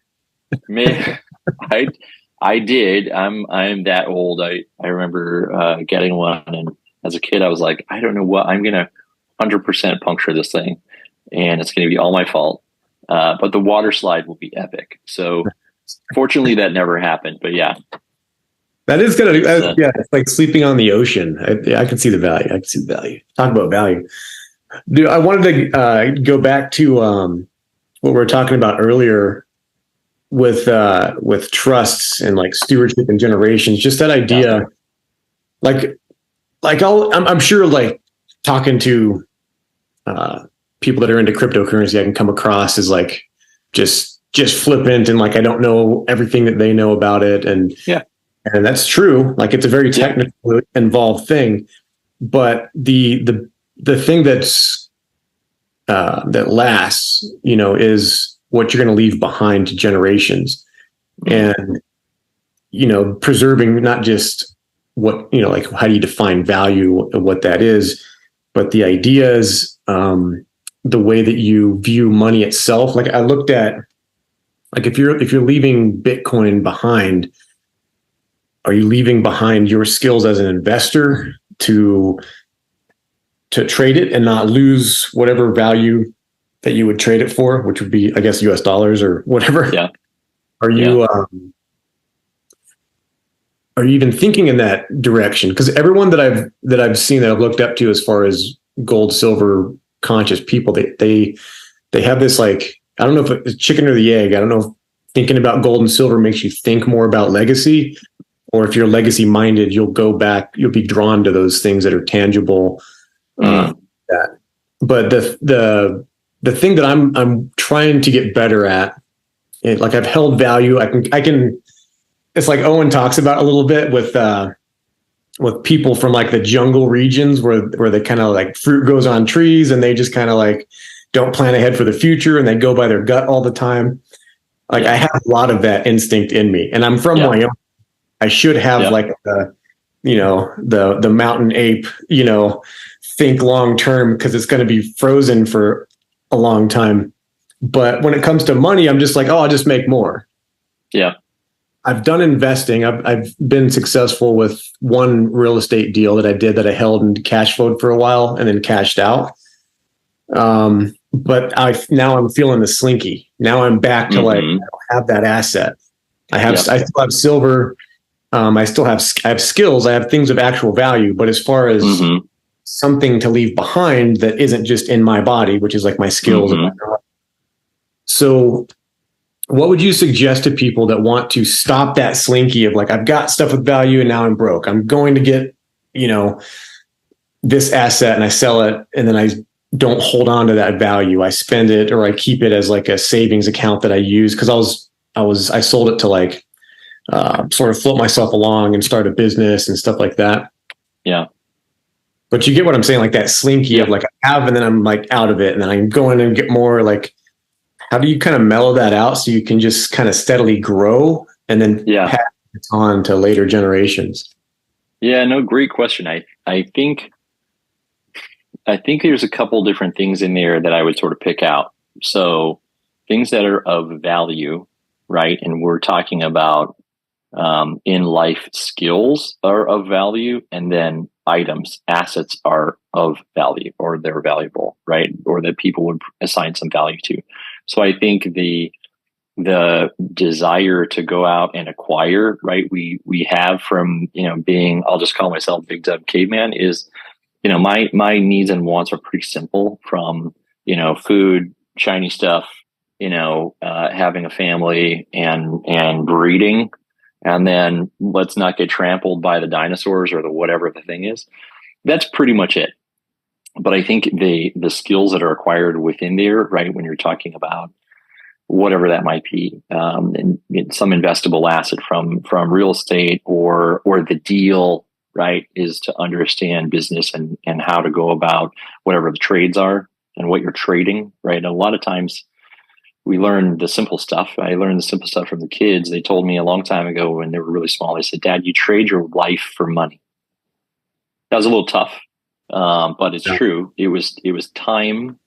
I did. I'm that old. I remember getting one, and as a kid, I was like, I don't know what, I'm gonna 100% puncture this thing, and it's gonna be all my fault. But the water slide will be epic. So fortunately, that never happened. But yeah, that is gonna, yeah, it's like sleeping on the ocean. I can see the value. I can see the value. Talk about value, dude. I wanted to go back to what we were talking about earlier with trusts and like stewardship and generations. Just that idea, like I'm sure, like talking to people that are into cryptocurrency, I can come across as like just flippant, and like I don't know everything that they know about it, and and that's true. Like it's a very technical, involved thing, but the thing that's that lasts, you know, is what you're going to leave behind to generations, and you know, preserving not just what, you know, like how do you define value and what that is, but the ideas, the way that you view money itself. Like I looked at, like if you're leaving Bitcoin behind, are you leaving behind your skills as an investor to trade it and not lose whatever value that you would trade it for, which would be, I guess, US dollars or whatever? Yeah. Are you are you even thinking in that direction? Because everyone that I've seen, that I've looked up to as far as gold, silver conscious people, they have this, like, I don't know if it's chicken or the egg. I don't know if thinking about gold and silver makes you think more about legacy, or if you're legacy minded, you'll go back, you'll be drawn to those things that are tangible. But the thing that I'm trying to get better at, like I've held value. I can. It's like Owen talks about a little bit with people from like the jungle regions where they kind of like fruit grows on trees, and they just kind of like don't plan ahead for the future, and they go by their gut all the time. Like I have a lot of that instinct in me, and I'm from Wyoming. I should have like the mountain ape, think long term because it's going to be frozen for a long time. But when it comes to money, I'm just like, oh, I'll just make more. Yeah. I've done investing. I've been successful with one real estate deal that I did that I held and cash flowed for a while and then cashed out. But now I'm feeling the slinky. Now I'm back to like, I don't have that asset. I still have silver. I have skills. I have things of actual value, but as far as something to leave behind that isn't just in my body, which is like my skills. So what would you suggest to people that want to stop that slinky of like, I've got stuff with value and now I'm broke. I'm going to get, this asset and I sell it and then I don't hold on to that value. I spend it or I keep it as like a savings account that I use. Cause I sold it to like, sort of float myself along and start a business and stuff like that. Yeah. But you get what I'm saying? Like that slinky of like I have, and then I'm like out of it and then I'm going and get more. Like, how do you kind of mellow that out so you can just kind of steadily grow and then pass it on to later generations? Yeah, no, great question. I think there's a couple different things in there that I would sort of pick out. So things that are of value, right? And we're talking about in life skills are of value, and then items, assets are of value, or they're valuable, right? Or that people would assign some value to. So I think the desire to go out and acquire, right? We have from, being, I'll just call myself Big Dub Caveman, is, my needs and wants are pretty simple, from, food, shiny stuff, having a family and breeding. And then let's not get trampled by the dinosaurs or the whatever the thing is. That's pretty much it. But I think the skills that are acquired within there, right, when you're talking about whatever that might be, and some investable asset from real estate or the deal, right, is to understand business and how to go about whatever the trades are and what you're trading, right? And a lot of times we learn the simple stuff. I learned the simple stuff from the kids. They told me a long time ago when they were really small, they said, Dad, you trade your life for money. That was a little tough, but it's true. It was time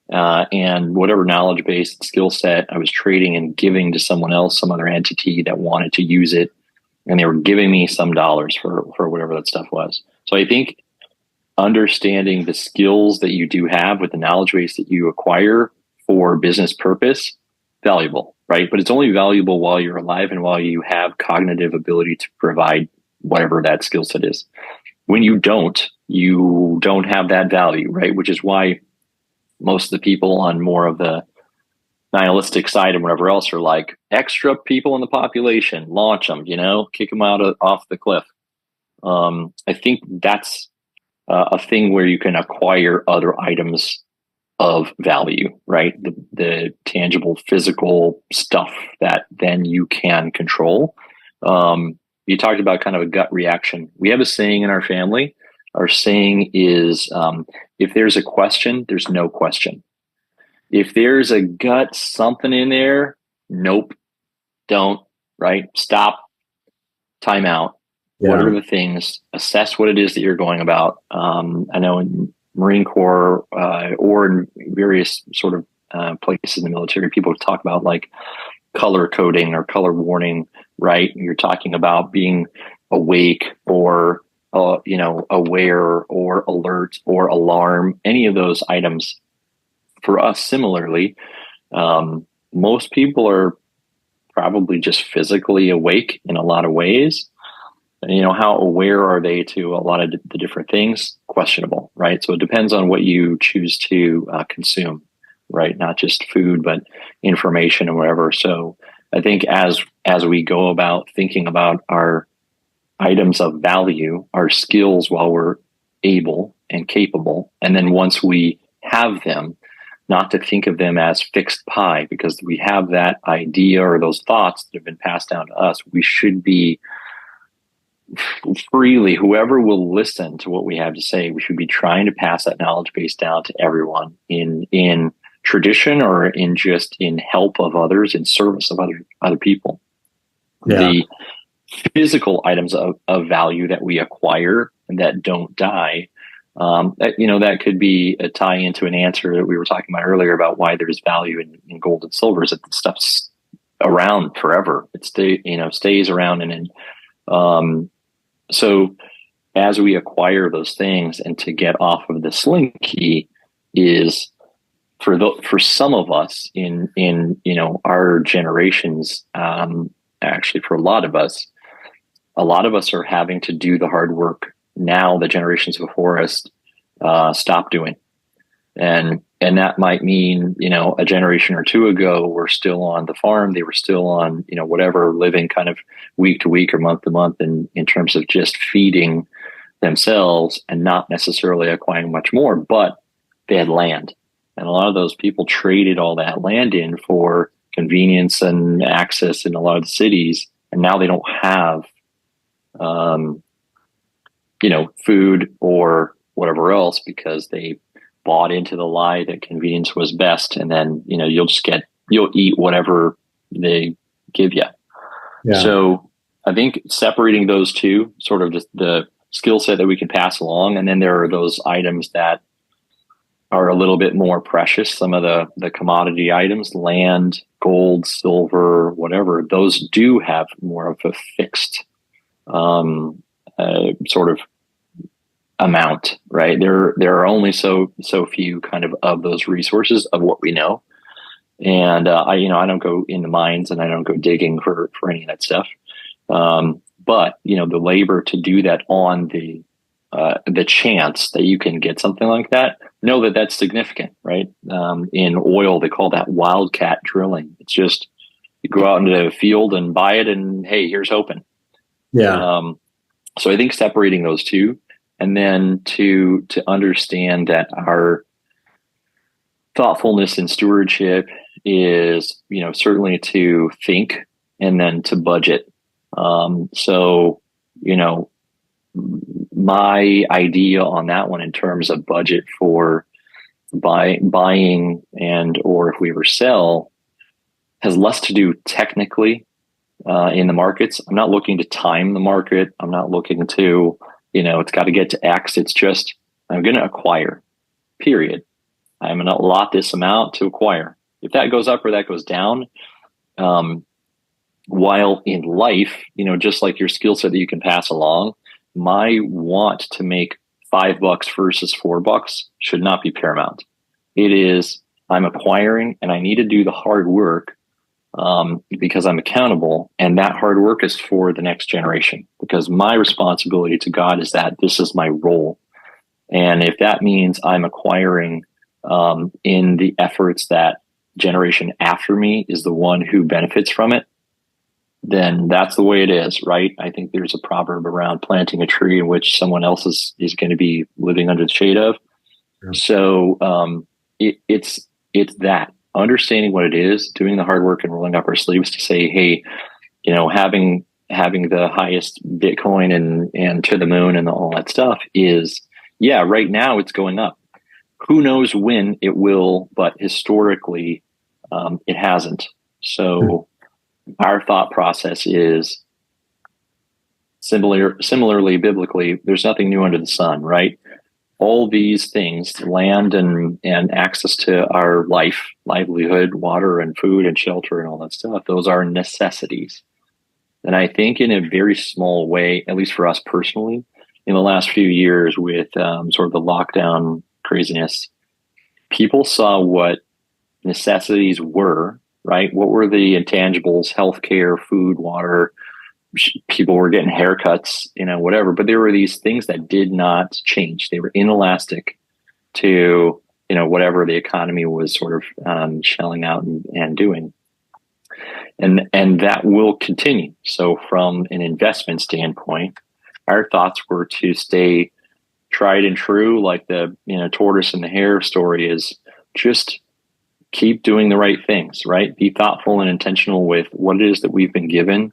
and whatever knowledge based skill set I was trading and giving to someone else, some other entity that wanted to use it. And they were giving me some dollars for whatever that stuff was. So I think understanding the skills that you do have with the knowledge base that you acquire for business purpose, valuable, right? But it's only valuable while you're alive and while you have cognitive ability to provide whatever that skill set is. When you don't have that value, right? Which is why most of the people on more of the nihilistic side and whatever else are like, extra people in the population, launch them, kick them off the cliff. I think that's a thing where you can acquire other items of value, right? The tangible physical stuff that then you can control. You talked about kind of a gut reaction. We have a saying in our family. Our saying is, if there's a question, there's no question. If there's a gut something in there, nope, don't, right? Stop, time out. Yeah. What are the things? Assess what it is that you're going about. I know in Marine Corps or in various sort of places in the military, people talk about like color coding or color warning, right? You're talking about being awake or aware or alert or alarm, any of those items. For us, similarly, most people are probably just physically awake in a lot of ways. How aware are they to a lot of the different things? Questionable, right? So it depends on what you choose to consume, right? Not just food, but information and whatever. So I think as we go about thinking about our items of value, our skills while we're able and capable, and then once we have them, not to think of them as fixed pie, because we have that idea or those thoughts that have been passed down to us. We should be freely, whoever will listen to what we have to say, we should be trying to pass that knowledge base down to everyone in tradition or in help of others, in service of other people. Yeah. The physical items of value that we acquire and that don't die. That could be a tie into an answer that we were talking about earlier about why there's value in gold and silver, is that the stuff's around forever. It stays around. So as we acquire those things, and to get off of the slinky is for some of us in our generations, actually for a lot of us are having to do the hard work now the generations before us stop doing. And that might mean, a generation or two ago, we're still on the farm. They were still on, whatever, living kind of week to week or month to month in terms of just feeding themselves and not necessarily acquiring much more, but they had land. And a lot of those people traded all that land in for convenience and access in a lot of the cities. And now they don't have, food or whatever else, because they bought into the lie that convenience was best. And then, you'll eat whatever they give you. Yeah. So I think separating those two, sort of just the skill set that we can pass along. And then there are those items that are a little bit more precious. Some of the commodity items, land, gold, silver, whatever, those do have more of a fixed sort of amount, right? There are only so few kind of those resources of what we know. And I don't go into mines and I don't go digging for any of that stuff. But the labor to do that on the chance that you can get something like that, know that that's significant, right? In oil, they call that wildcat drilling. It's just you go out into the field and buy it, and hey, here's hoping. Yeah. So I think separating those two, and then to understand that our thoughtfulness and stewardship is, certainly to think and then to budget. So, my idea on that one in terms of budget for buying and or if we ever sell has less to do technically in the markets. I'm not looking to time the market. I'm not looking to, it's got to get to X. It's just, I'm going to acquire, period. I'm going to allot this amount to acquire. If that goes up or that goes down, while in life, just like your skill set that you can pass along, my want to make $5 versus $4 should not be paramount. It is, I'm acquiring and I need to do the hard work because I'm accountable, and that hard work is for the next generation, because my responsibility to God is that this is my role. And if that means I'm acquiring in the efforts that generation after me is the one who benefits from it, then that's the way it is, right? I think there's a proverb around planting a tree in which someone else is going to be living under the shade of. Yeah. So it's that understanding what it is, doing the hard work and rolling up our sleeves to say, hey, having the highest Bitcoin and to the moon and all that stuff is, yeah, right now it's going up. Who knows when it will, but historically it hasn't. So our thought process is similarly biblically, there's nothing new under the sun, right? All these things, land and access to our livelihood, water and food and shelter and all that stuff, those are necessities. And I think in a very small way, at least for us personally, in the last few years with sort of the lockdown craziness, people saw what necessities were, right? What were the intangibles, healthcare, food, water? People were getting haircuts, whatever, but there were these things that did not change. They were inelastic to, whatever the economy was sort of shelling out and doing. And that will continue. So from an investment standpoint, our thoughts were to stay tried and true, like the, tortoise and the hare story is, just keep doing the right things, right? Be thoughtful and intentional with what it is that we've been given.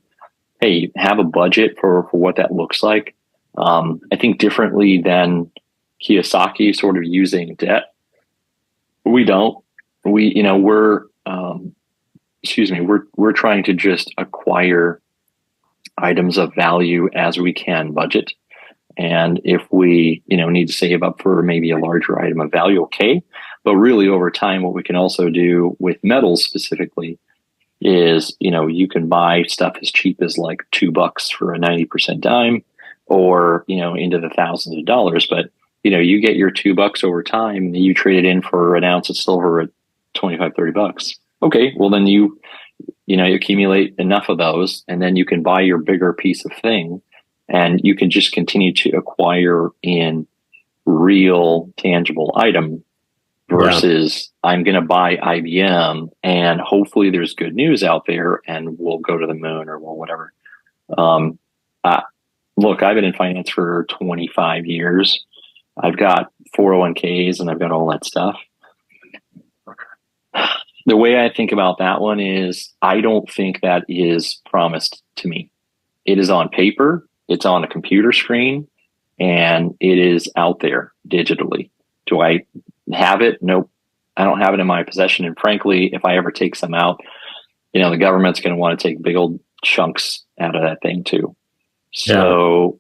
Hey, have a budget for what that looks like. I think differently than Kiyosaki sort of using debt. We don't. We're trying to just acquire items of value as we can budget. And if we, need to save up for maybe a larger item of value, okay. But really over time, what we can also do with metals specifically is, you can buy stuff as cheap as like $2 for a 90% dime, or, into the thousands of dollars. But, you get your $2 over time, and you trade it in for an ounce of silver at 25, $30. Okay. Well, then you accumulate enough of those, and then you can buy your bigger piece of thing, and you can just continue to acquire in real tangible item versus I'm going to buy IBM and hopefully there's good news out there and we'll go to the moon or whatever. Look, I've been in finance for 25 years. I've got 401ks and I've got all that stuff. The way I think about that one is I don't think that is promised to me. It is on paper, it's on a computer screen, and it is out there digitally. Do I have it? Nope. I don't have it in my possession. And frankly, if I ever take some out, the government's going to want to take big old chunks out of that thing too. So,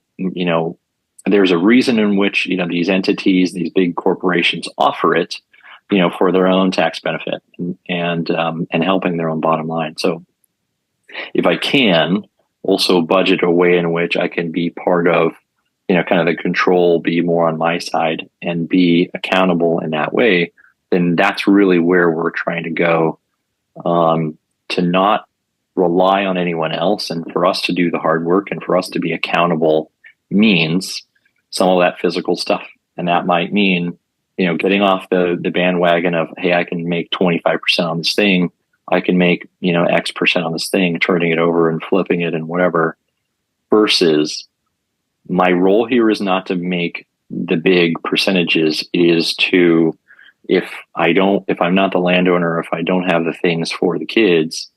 there's a reason in which, these entities, these big corporations offer it, for their own tax benefit and helping their own bottom line. So if I can also budget a way in which I can be part of, kind of the control, be more on my side and be accountable in that way, then that's really where we're trying to go, to not rely on anyone else, and for us to do the hard work and for us to be accountable means some of that physical stuff. And that might mean, getting off the bandwagon of, hey, I can make 25% on this thing. I can make, X% on this thing, turning it over and flipping it and whatever, versus my role here is not to make the big percentages, is to, if I'm not the landowner, if I don't have the things for the kids,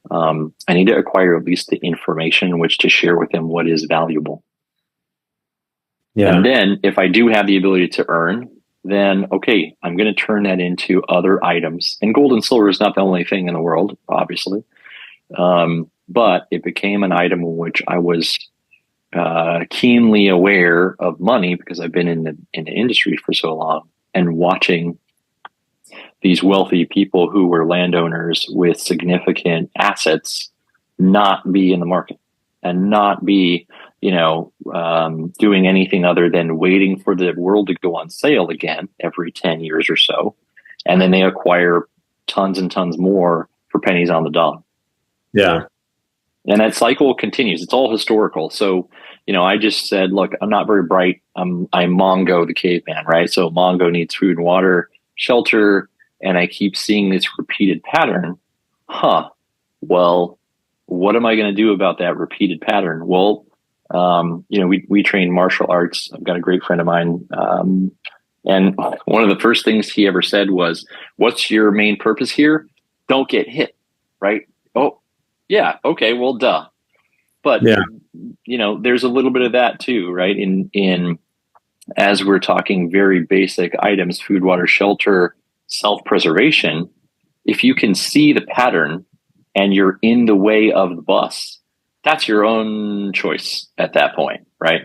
I need to acquire at least the information in which to share with them what is valuable. Yeah. And then if I do have the ability to earn, then, okay, I'm going to turn that into other items. And gold and silver is not the only thing in the world, obviously. But it became an item in which I was keenly aware of money because I've been in the industry for so long, and watching these wealthy people who were landowners with significant assets not be in the market and not be, doing anything other than waiting for the world to go on sale again every 10 years or so. And then they acquire tons and tons more for pennies on the dollar. Yeah. And that cycle continues. It's all historical. So, I just said, look, I'm not very bright. I'm Mongo, the caveman, right? So Mongo needs food and water, shelter. And I keep seeing this repeated pattern. Well, what am I going to do about that repeated pattern? Well, we train martial arts. I've got a great friend of mine. And one of the first things he ever said was, what's your main purpose here? Don't get hit, right? Oh, yeah. Okay. Well, duh. But, yeah. There's a little bit of that too, right? In as we're talking very basic items, food, water, shelter, self-preservation, if you can see the pattern and you're in the way of the bus, that's your own choice at that point, right?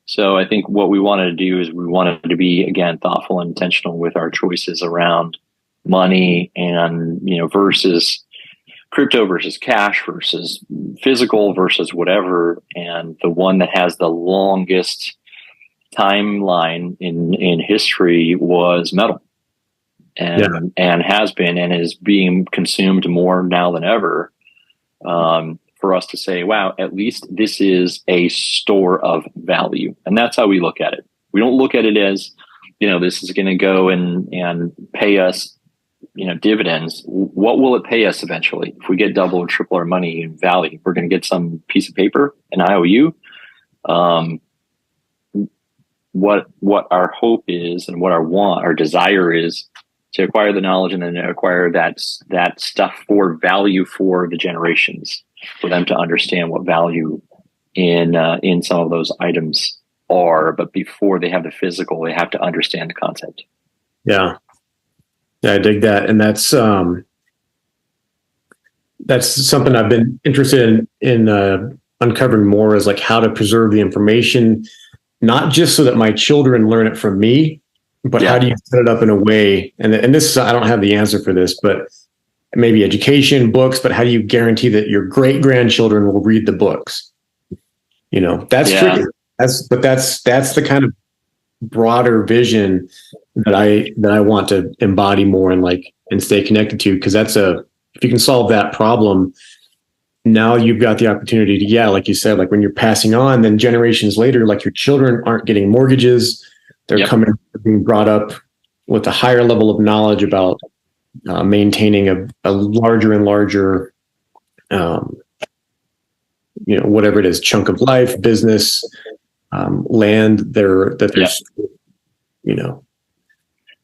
So I think what we wanted to do is we wanted to be, again, thoughtful and intentional with our choices around money and, versus crypto versus cash versus physical versus whatever. And the one that has the longest timeline in history was metal. And has been and is being consumed more now than ever, for us to say, wow, at least this is a store of value. And that's how we look at it. We don't look at it as, this is going to go and pay us, dividends. What will it pay us eventually? If we get double or triple our money in value, we're going to get some piece of paper, an IOU. What our hope is and what our desire is to acquire the knowledge and then acquire that stuff for value for the generations, for them to understand what value in some of those items are. But before they have the physical, they have to understand the concept. Yeah. Yeah, I dig that. And that's something I've been interested in uncovering more is like how to preserve the information, not just so that my children learn it from me, but how do you set it up in a way? And this, I don't have the answer for this, but maybe education, books, but how do you guarantee that your great grandchildren will read the books? That's tricky. That's the kind of broader vision that I want to embody more and stay connected to, because if you can solve that problem, now you've got the opportunity to, like you said, like when you're passing on, then generations later, like your children aren't getting mortgages, they're being brought up with a higher level of knowledge about maintaining a larger and larger, whatever it is, chunk of life, business, land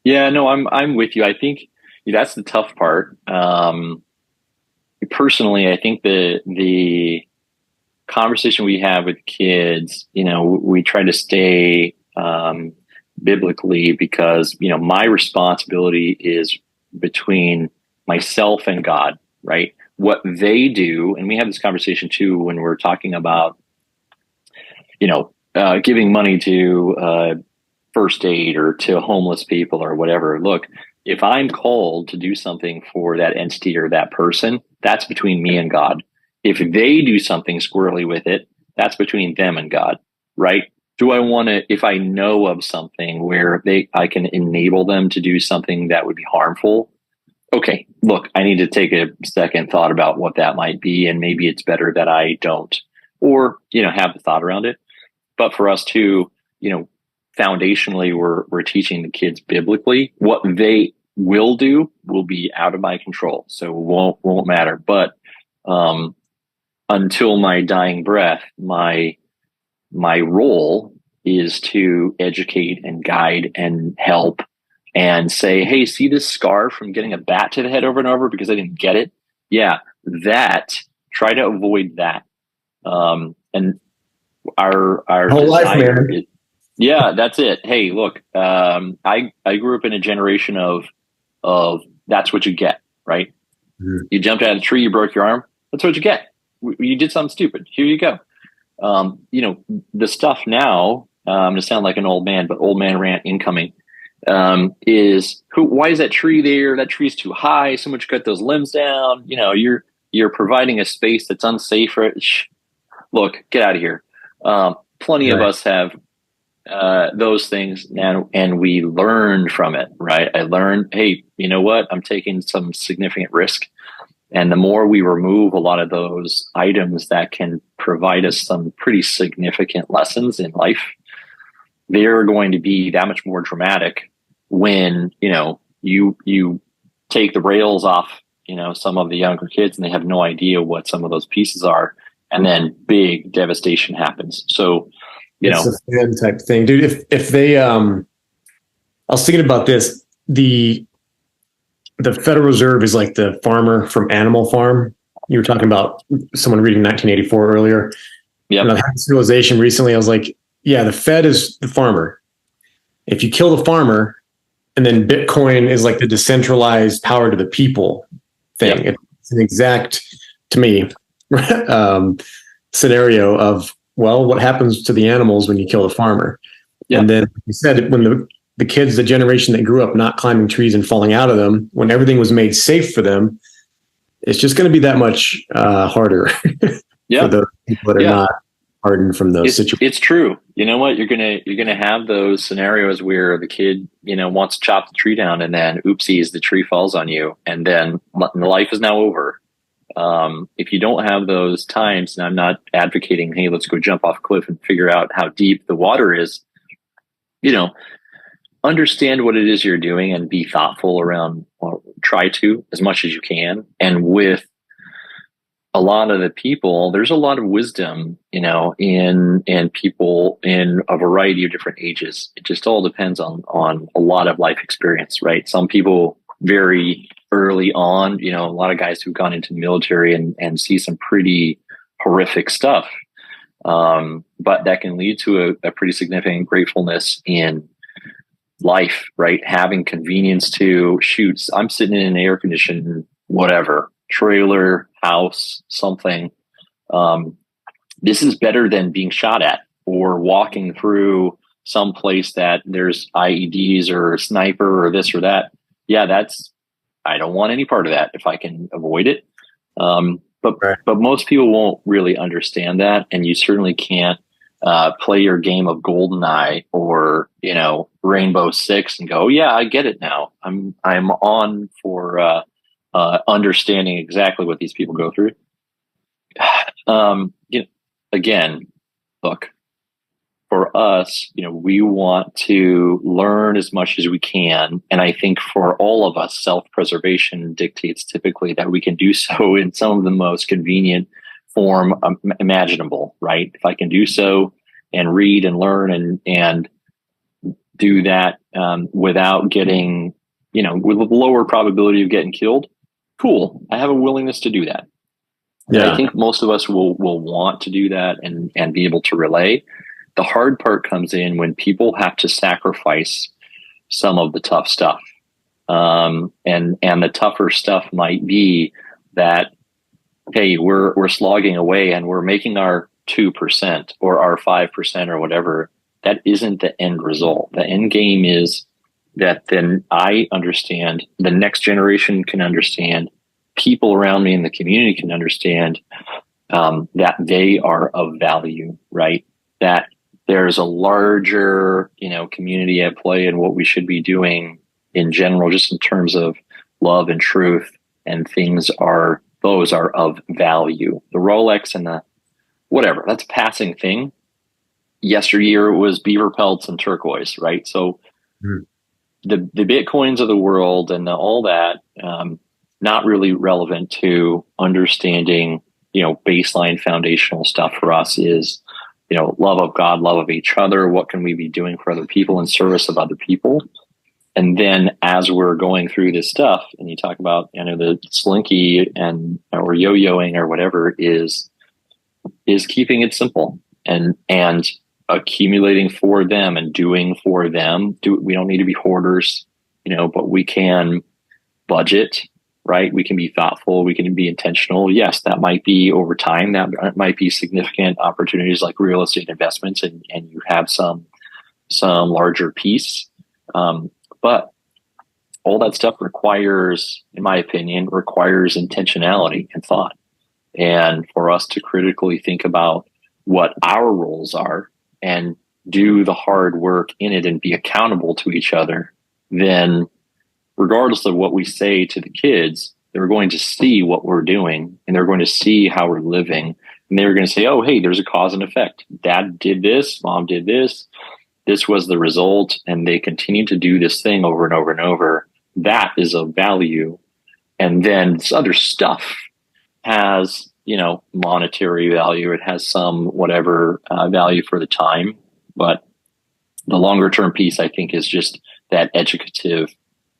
Yeah, no, I'm with you. I think that's the tough part. Personally, I think the conversation we have with kids, we try to stay biblically, because my responsibility is between myself and God, right? What they do, and we have this conversation too when we're talking about giving money to first aid or to homeless people or whatever. Look, if I'm called to do something for that entity or that person, that's between me and God. If they do something squirrely with it, that's between them and God, right? Do I want to, if I know of something where I can enable them to do something that would be harmful? Okay, look, I need to take a second thought about what that might be, and maybe it's better that I don't, or have the thought around it. But for us too, foundationally, we're teaching the kids biblically. What they will do will be out of my control, so it won't matter. But until my dying breath, my role is to educate and guide and help and say, hey, see this scar from getting a bat to the head over and over because I didn't get it? Yeah, try to avoid that. And our whole life, man. Yeah, that's it. Hey, look, I grew up in a generation of that's what you get, right? Mm-hmm. You jumped out of a tree, you broke your arm. That's what you get. You did something stupid. Here you go. The stuff now, I'm going to sound like an old man, but old man rant incoming, why is that tree there? That tree's too high. Someone should cut those limbs down. You're providing a space that's unsafe for it. Look, get out of here. Plenty of us have those things now, and we learned from it, right? I learned, hey, you know what? I'm taking some significant risk. And the more we remove a lot of those items that can provide us some pretty significant lessons in life, they're going to be that much more dramatic when, you take the rails off, some of the younger kids, and they have no idea what some of those pieces are. And then big devastation happens. So, it's a fan type thing, dude. If they, I was thinking about this, the Federal Reserve is like the farmer from Animal Farm. You were talking about someone reading 1984 earlier. Yeah. And I had this realization recently. I was like, yeah, the Fed is the farmer. If you kill the farmer, and then Bitcoin is like the decentralized power to the people thing. Yep. It's an exact, to me, scenario of, well, what happens to the animals when you kill the farmer? Yep. And then you said when the kids, the generation that grew up not climbing trees and falling out of them, when everything was made safe for them, it's just going to be that much harder for those people that are not hardened from those situations. It's true. You know what? You're gonna have those scenarios where the kid, wants to chop the tree down, and then oopsies, the tree falls on you, and then life is now over. If you don't have those times, and I'm not advocating, hey, let's go jump off a cliff and figure out how deep the water is, understand what it is you're doing and be thoughtful around, or try to, as much as you can. And with a lot of the people, there's a lot of wisdom, in people in a variety of different ages. It just all depends on a lot of life experience, right? Some people very early on, a lot of guys who've gone into the military and see some pretty horrific stuff. But that can lead to a pretty significant gratefulness in life, right? Having convenience to shoots. I'm sitting in an air conditioned, whatever, trailer, house, something. this is better than being shot at or walking through some place that there's IEDs or a sniper or this or that. Yeah, I don't want any part of that if I can avoid it. But most people won't really understand that, and you certainly can't play your game of GoldenEye or Rainbow Six and go, yeah, I get it now. I'm on for understanding exactly what these people go through. Again, look, for us, we want to learn as much as we can. And I think for all of us, self-preservation dictates typically that we can do so in some of the most convenient form imaginable, right? If I can do so and read and learn and do that without getting, with a lower probability of getting killed, cool. I have a willingness to do that. Yeah. And I think most of us will want to do that and be able to relay. The hard part comes in when people have to sacrifice some of the tough stuff. And the tougher stuff might be that, hey, we're slogging away and we're making our 2% or our 5% or whatever. That isn't the end result. The end game is that then I understand, the next generation can understand, people around me in the community can understand that they are of value, right? That there's a larger, community at play in what we should be doing in general, just in terms of love and truth, and those are of value. The Rolex and the whatever, that's a passing thing. Yesteryear it was beaver pelts and turquoise, right? So the Bitcoins of the world and all that, not really relevant to understanding, baseline foundational stuff for us is, love of God, love of each other. What can we be doing for other people in service of other people? And then as we're going through this stuff, and you talk about, the slinky or yo-yoing or whatever is keeping it simple and accumulating for them and doing for them. We don't need to be hoarders, but we can budget, right? We can be thoughtful. We can be intentional. Yes, that might be over time. That might be significant opportunities like real estate investments, and you have some larger piece. But all that stuff requires, in my opinion, intentionality and thought. And for us to critically think about what our roles are and do the hard work in it and be accountable to each other, then regardless of what we say to the kids, they're going to see what we're doing and they're going to see how we're living. And they're going to say, oh, hey, there's a cause and effect. Dad did this, mom did this. This was the result. And they continue to do this thing over and over and over. That is of value. And then this other stuff has, monetary value. It has some whatever value for the time. But the longer term piece, I think, is just that educative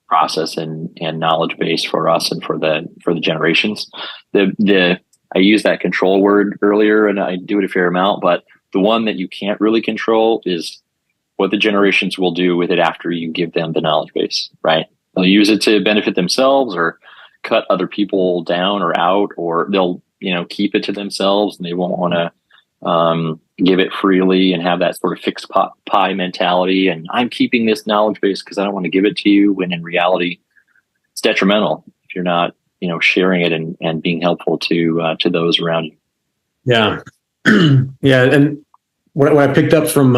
process and knowledge base for us and for the generations. I used that control word earlier, and I do it a fair amount, but the one that you can't really control is what the generations will do with it after you give them the knowledge base, right? They'll use it to benefit themselves or cut other people down or out, or they'll, keep it to themselves and they won't want to give it freely and have that sort of fixed pie mentality. And I'm keeping this knowledge base because I don't want to give it to you, when in reality it's detrimental if you're not, sharing it and being helpful to those around you. Yeah. Yeah. And what I picked up from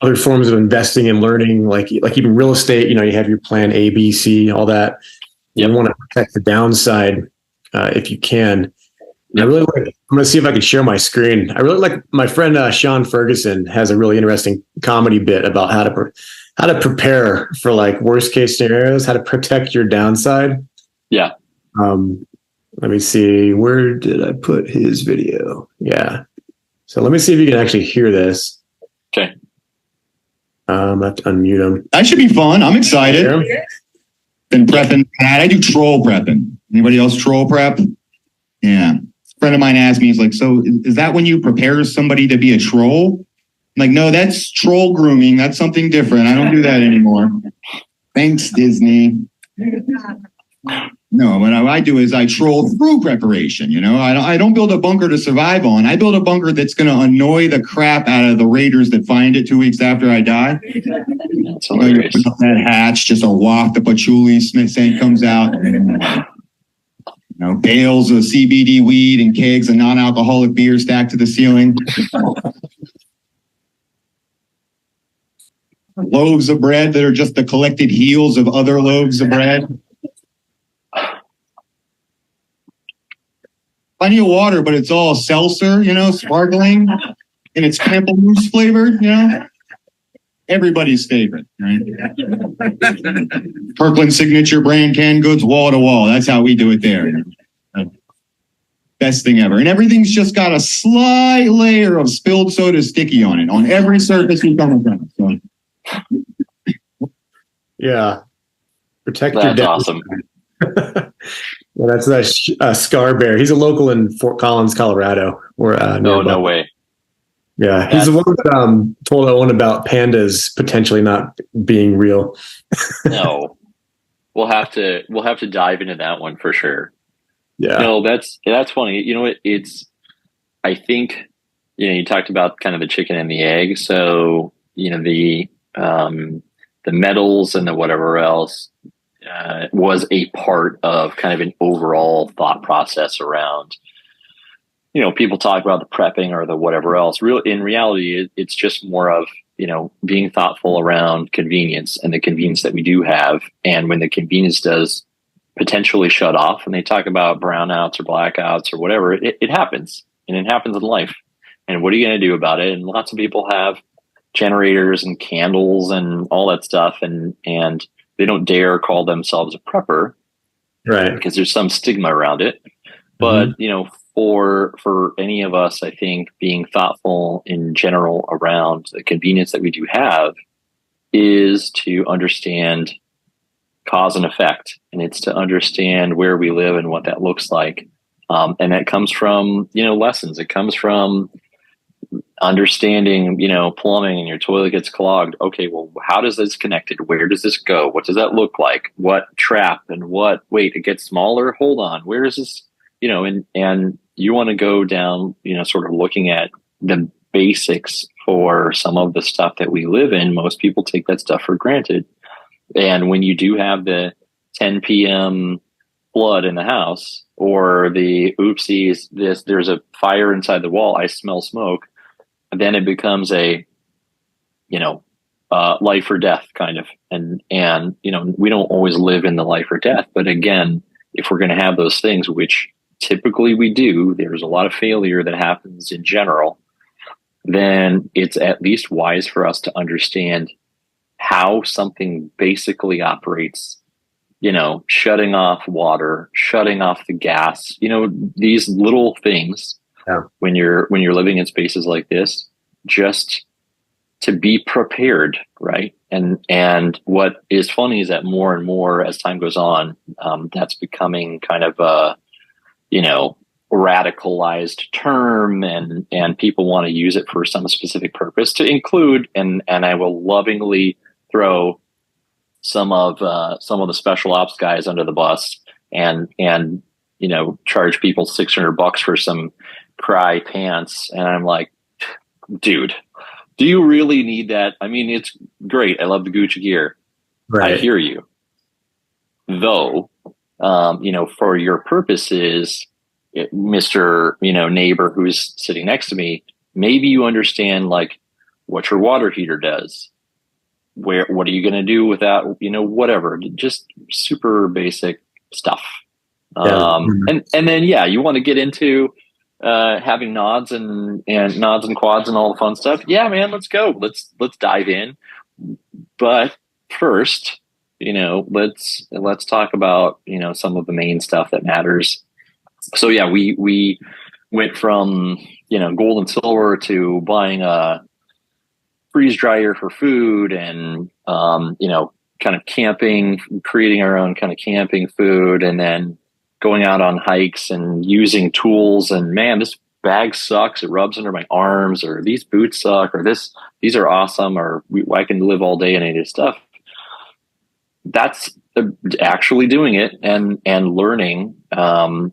other forms of investing and learning, like even real estate, you have your plan A, B, C, all that. Yep. You want to protect the downside if you can. Yep. I'm going to see if I can share my screen. I really like my friend Sean Ferguson has a really interesting comedy bit about how to prepare for like worst case scenarios, how to protect your downside. Yeah. Let me see. Where did I put his video? Yeah. So let me see if you can actually hear this. Okay. I have to unmute him. That should be fun. I'm excited. Been prepping. I do troll prepping. Anybody else troll prep? Yeah. A friend of mine asked me, he's like, so is that when you prepare somebody to be a troll? I'm like, no, that's troll grooming. That's something different. I don't do that anymore. Thanks, Disney. No, what I do is I troll through preparation. I don't build a bunker to survive on. I build a bunker that's going to annoy the crap out of the raiders that find it 2 weeks after I die. That's hilarious. That hatch, just a waft of patchouli scent comes out. Bales of CBD weed and kegs of non-alcoholic beer stacked to the ceiling. Loaves of bread that are just the collected heels of other loaves of bread. Plenty of water, but it's all seltzer, sparkling, and it's pamplemousse flavored, Everybody's favorite, right? Kirkland signature brand canned goods, wall to wall. That's how we do it there. Best thing ever. And everything's just got a slight layer of spilled soda sticky on it, on every surface you come across. So. Yeah. Protect That's your dad. awesome. Well, that's that Scar Bear. He's a local in Fort Collins, Colorado. No way. Yeah, he's the one that told Owen about pandas potentially not being real. No, we'll have to dive into that one for sure. Yeah, no, that's funny. I think you talked about kind of the chicken and the egg. So the metals and the whatever else was a part of kind of an overall thought process around. People talk about the prepping or the whatever else. In reality, it's just more of, being thoughtful around convenience and the convenience that we do have. And when the convenience does potentially shut off, and they talk about brownouts or blackouts or whatever, it happens, and it happens in life. And what are you going to do about it? And lots of people have generators and candles and all that stuff. And they don't dare call themselves a prepper, right? Because there's some stigma around it. But, for any of us, I think being thoughtful in general around the convenience that we do have is to understand cause and effect. And it's to understand where we live and what that looks like. And that comes from, lessons. It comes from understanding, plumbing, and your toilet gets clogged. Okay, well, how does this connected? Where does this go? What does that look like? What trap and wait, it gets smaller. Hold on. Where is this? And you want to go down, sort of looking at the basics for some of the stuff that we live in. Most people take that stuff for granted. And when you do have the 10 p.m. flood in the house, or the oopsies, there's a fire inside the wall, I smell smoke, then it becomes a, life or death kind of. And we don't always live in the life or death. But again, if we're going to have those things, which typically we do, there's a lot of failure that happens in general, then it's at least wise for us to understand how something basically operates, shutting off water, shutting off the gas, these little things. Yeah. When you're living in spaces like this, just to be prepared, right? And what is funny is that more and more as time goes on, that's becoming kind of a radicalized term, and people want to use it for some specific purpose, to include, and I will lovingly throw some of the special ops guys under the bus, and charge people $600 for some cry pants. And I'm like, dude, do you really need that? I mean, it's great. I love the Gucci gear. Right. I hear you. Though, for your purposes, Mr. Neighbor who's sitting next to me, maybe you understand like what your water heater does. What are you going to do with that? Whatever, just super basic stuff. Yeah. And then, you want to get into having nods and quads and all the fun stuff. Yeah, man, let's go. Let's dive in. But first, let's talk about, some of the main stuff that matters. So yeah, we went from, gold and silver to buying a freeze dryer for food, and, kind of camping, creating our own kind of camping food, and then going out on hikes and using tools. And man, this bag sucks. It rubs under my arms, or these boots suck, or these are awesome, or I can live all day in any of this stuff. That's actually doing it and learning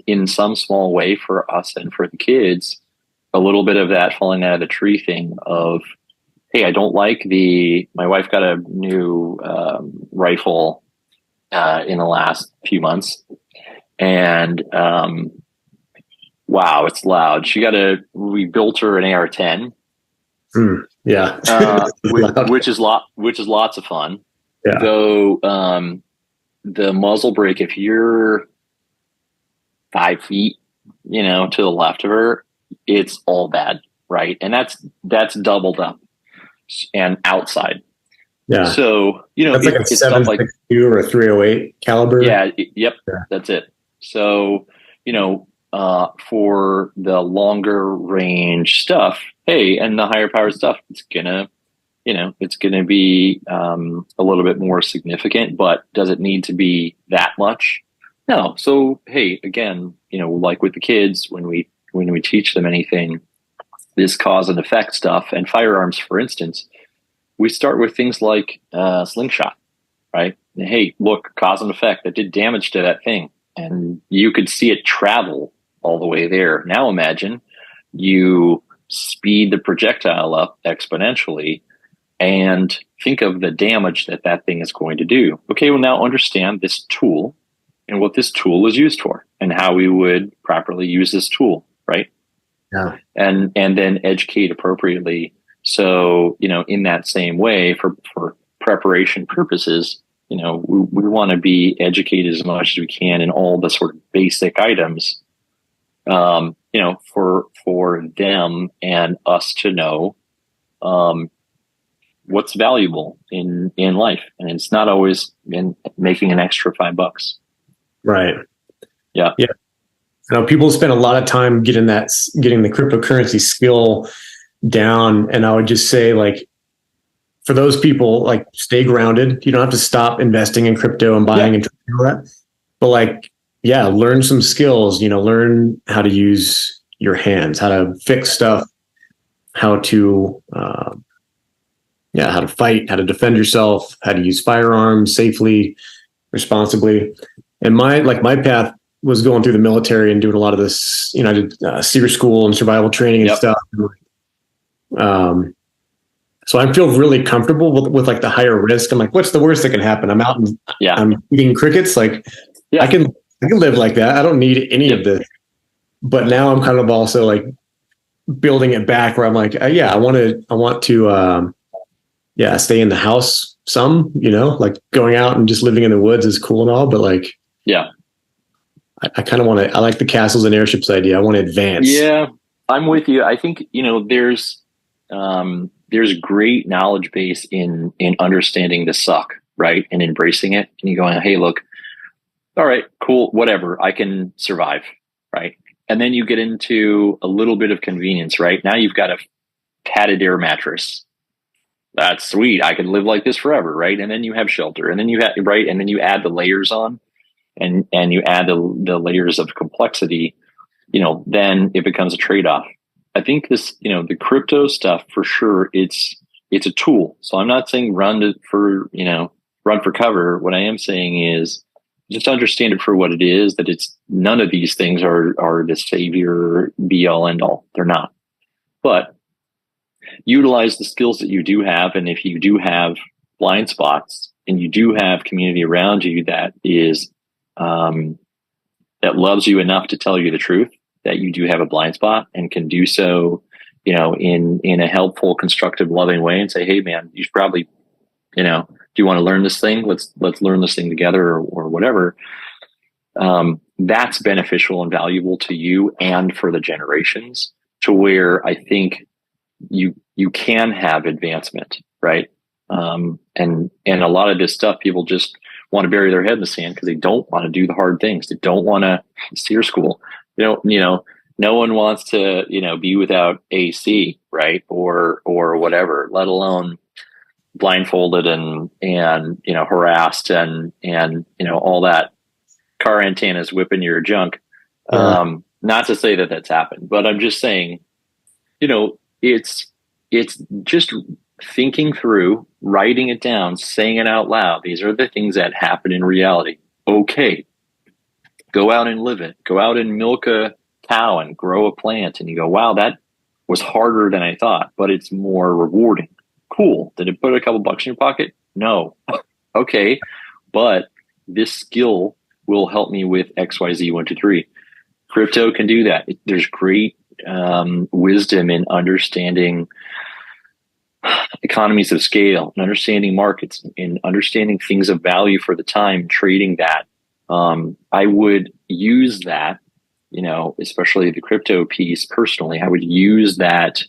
in some small way for us and for the kids, a little bit of that falling out of the tree thing of, hey, I don't like my wife got a new rifle in the last few months, and wow, it's loud. We built her an AR-10. Yeah. Which is lots of fun. Yeah. Though the muzzle brake, if you're 5 feet, to the left of her, it's all bad, right? And that's doubled up and outside. Yeah. So that's like a it's stuff like 7.62 or a 308 caliber. Yeah. Yep. Yeah. That's it. So for the longer range stuff, hey, and the higher power stuff, it's gonna be a little bit more significant, but does it need to be that much? No. So, hey, again, like with the kids, when we teach them anything, this cause and effect stuff and firearms, for instance, we start with things like slingshot, right? And, hey, look, cause and effect, that did damage to that thing. And you could see it travel all the way there. Now imagine you speed the projectile up exponentially and think of the damage that thing is going to do. Okay, well, now understand this tool and what this tool is used for and how we would properly use this tool, right? Yeah. And then educate appropriately. So, in that same way, for preparation purposes, we want to be educated as much as we can in all the sort of basic items, for them and us to know what's valuable in life. And it's not always in making an extra $5. Right. Yeah. Yeah. People spend a lot of time getting the cryptocurrency skill down. And I would just say, like, for those people, like, stay grounded. You don't have to stop investing in crypto and buying and all that. But, like, yeah, learn some skills, learn how to use your hands, how to fix stuff, how to fight, how to defend yourself, how to use firearms safely, responsibly. And my path was going through the military and doing a lot of this, I did SEER school and survival training and stuff. So I feel really comfortable with like the higher risk. I'm like, what's the worst that can happen? I'm out and I'm eating crickets. Like, I can live like that. I don't need any of this. But now I'm kind of also like building it back where I'm like, I want to stay in the house some, like going out and just living in the woods is cool and all, but like, I kind of I like the castles and airships idea. I want to advance. Yeah, I'm with you. I think, there's great knowledge base in understanding the suck, right? And embracing it. And you going, hey, look, all right, cool, whatever, I can survive, right? And then you get into a little bit of convenience, right? Now you've got a padded air mattress. That's sweet. I could live like this forever, right? And then you have shelter, and then you and then you add the layers on, and you add the layers of complexity. Then it becomes a trade-off. I think this, the crypto stuff for sure. It's a tool. So I'm not saying run for cover. What I am saying is just understand it for what it is. That it's none of these things are the savior, be all end all. They're not. But utilize the skills that you do have, and if you do have blind spots, and you do have community around you that is that loves you enough to tell you the truth, that you do have a blind spot and can do so, in a helpful, constructive, loving way, and say, hey man, you should probably, do you want to learn this thing? Let's learn this thing together, or whatever. That's beneficial and valuable to you and for the generations, to where I think you can have advancement, right? And a lot of this stuff, people just want to bury their head in the sand because they don't want to do the hard things. They don't want to SEER school. No one wants to, be without AC, right? Or whatever, let alone blindfolded and harassed and all that, car antennas whipping your junk. Not to say that that's happened, but I'm just saying, it's just thinking through writing it down, saying it out loud. These are the things that happen in reality. Okay, go out and live it. Go out and milk a cow and grow a plant. And you go, wow, that was harder than I thought, but it's more rewarding. Cool. Did it put a couple bucks in your pocket? No. Okay. But this skill will help me with XYZ 1, 2, 3. Crypto can do that. There's great wisdom in understanding economies of scale and understanding markets and understanding things of value for the time, trading that. I would use that, especially the crypto piece personally, I would use that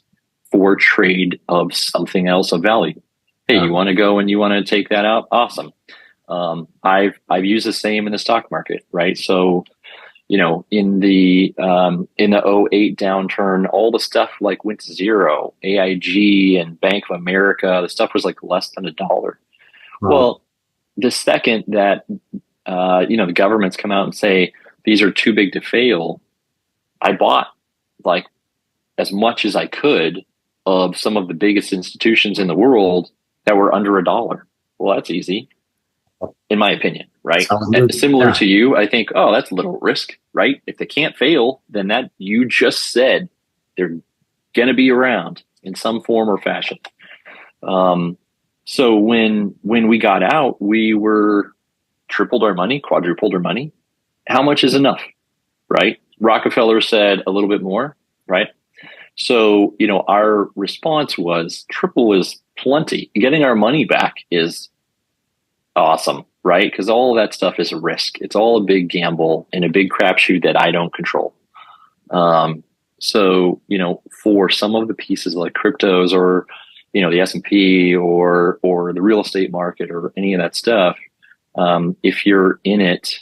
for trade of something else of value. Hey, you want to go and you want to take that out? Awesome. I've used the same in the stock market, right? So, in the 08 downturn, all the stuff like went to zero. AIG and Bank of America, the stuff was like less than $1. Wow. Well, the second that the governments come out and say these are too big to fail, I bought like as much as I could of some of the biggest institutions in the world that were under $1. Well, that's easy, in my opinion, right? Similar to you, I think, oh, that's a little risk, right? If they can't fail, then that you just said they're going to be around in some form or fashion. So when we got out, we were tripled our money, quadrupled our money. How much is enough, right? Rockefeller said a little bit more, right? So, our response was triple is plenty. Getting our money back is awesome, right? Because all of that stuff is a risk. It's all a big gamble and a big crapshoot that I don't control. So, for some of the pieces like cryptos or, the S&P or the real estate market or any of that stuff, if you're in it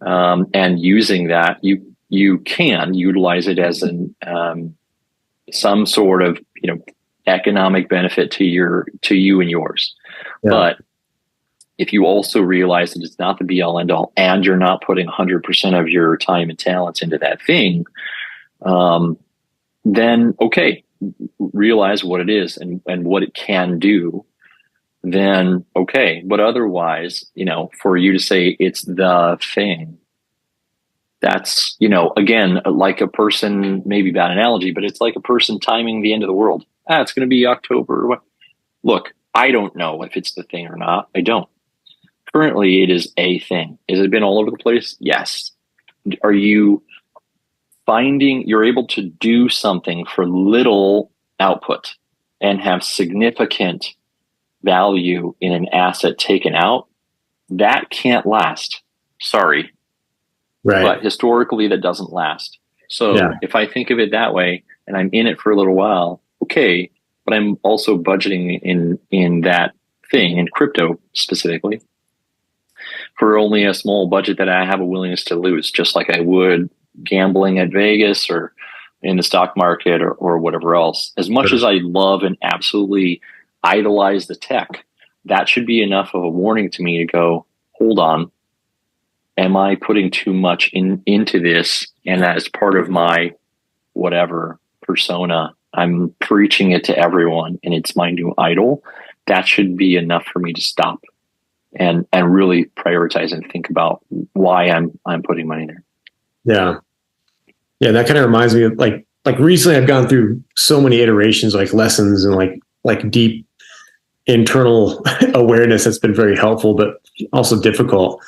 and using that, you can utilize it as some sort of economic benefit to you and yours. Yeah. But if you also realize that it's not the be all end all, and you're not putting 100% of your time and talents into that thing, then okay, realize what it is and what it can do. Then okay, but otherwise, for you to say it's the thing, that's, again, like a person, maybe bad analogy, but it's like a person timing the end of the world. It's going to be October. Look, I don't know if it's the thing or not. I don't. Currently, it is a thing. Has it been all over the place? Yes. Are you finding you're able to do something for little output and have significant value in an asset taken out? That can't last. Sorry. Right. But historically, that doesn't last. So if I think of it that way and I'm in it for a little while, okay, but I'm also budgeting in that thing, in crypto specifically, for only a small budget that I have a willingness to lose, just like I would gambling at Vegas or in the stock market or whatever else. As much as I love and absolutely idolize the tech, that should be enough of a warning to me to go, hold on. Am I putting too much into this? And that is part of my whatever persona. I'm preaching it to everyone and it's my new idol. That should be enough for me to stop and really prioritize and think about why I'm putting money there. Yeah. Yeah. That kind of reminds me of like recently I've gone through so many iterations, like lessons and like deep internal awareness that's been very helpful, but also difficult.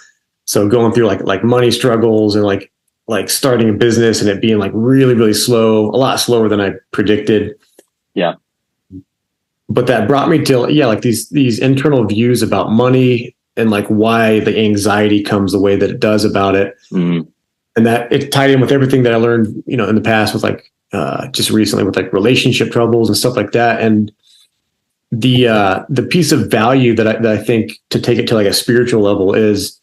So going through like money struggles and like starting a business and it being like really, really slow, a lot slower than I predicted. Yeah. But that brought me to like these internal views about money and like why the anxiety comes the way that it does about it. Mm-hmm. And that it tied in with everything that I learned, in the past with like just recently with like relationship troubles and stuff like that. And the piece of value that I think to take it to like a spiritual level is,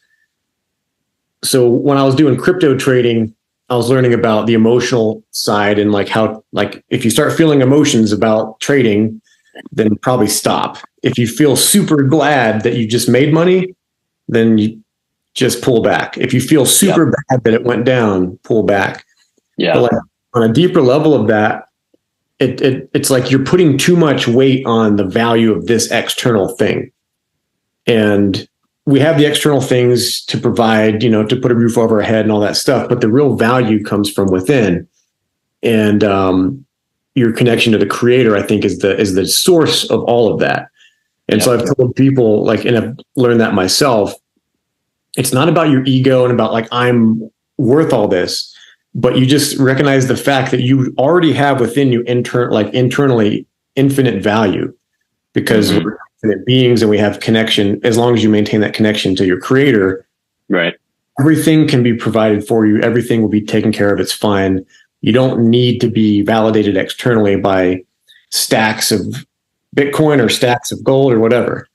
so when I was doing crypto trading, I was learning about the emotional side and like how, like if you start feeling emotions about trading, then probably stop. If you feel super glad that you just made money, then you just pull back. If you feel super bad that it went down, pull back. Yeah. But like on a deeper level of that, it's like you're putting too much weight on the value of this external thing. And we have the external things to provide, to put a roof over our head and all that stuff, but the real value comes from within. And your connection to the creator, I think, is the source of all of that. And so I've told people, like, and I've learned that myself, it's not about your ego and about like, I'm worth all this, but you just recognize the fact that you already have within you internally infinite value, because we're infinite beings and we have connection. As long as you maintain that connection to your creator, right, everything can be provided for you. Everything will be taken care of. It's fine. You don't need to be validated externally by stacks of Bitcoin or stacks of gold or whatever.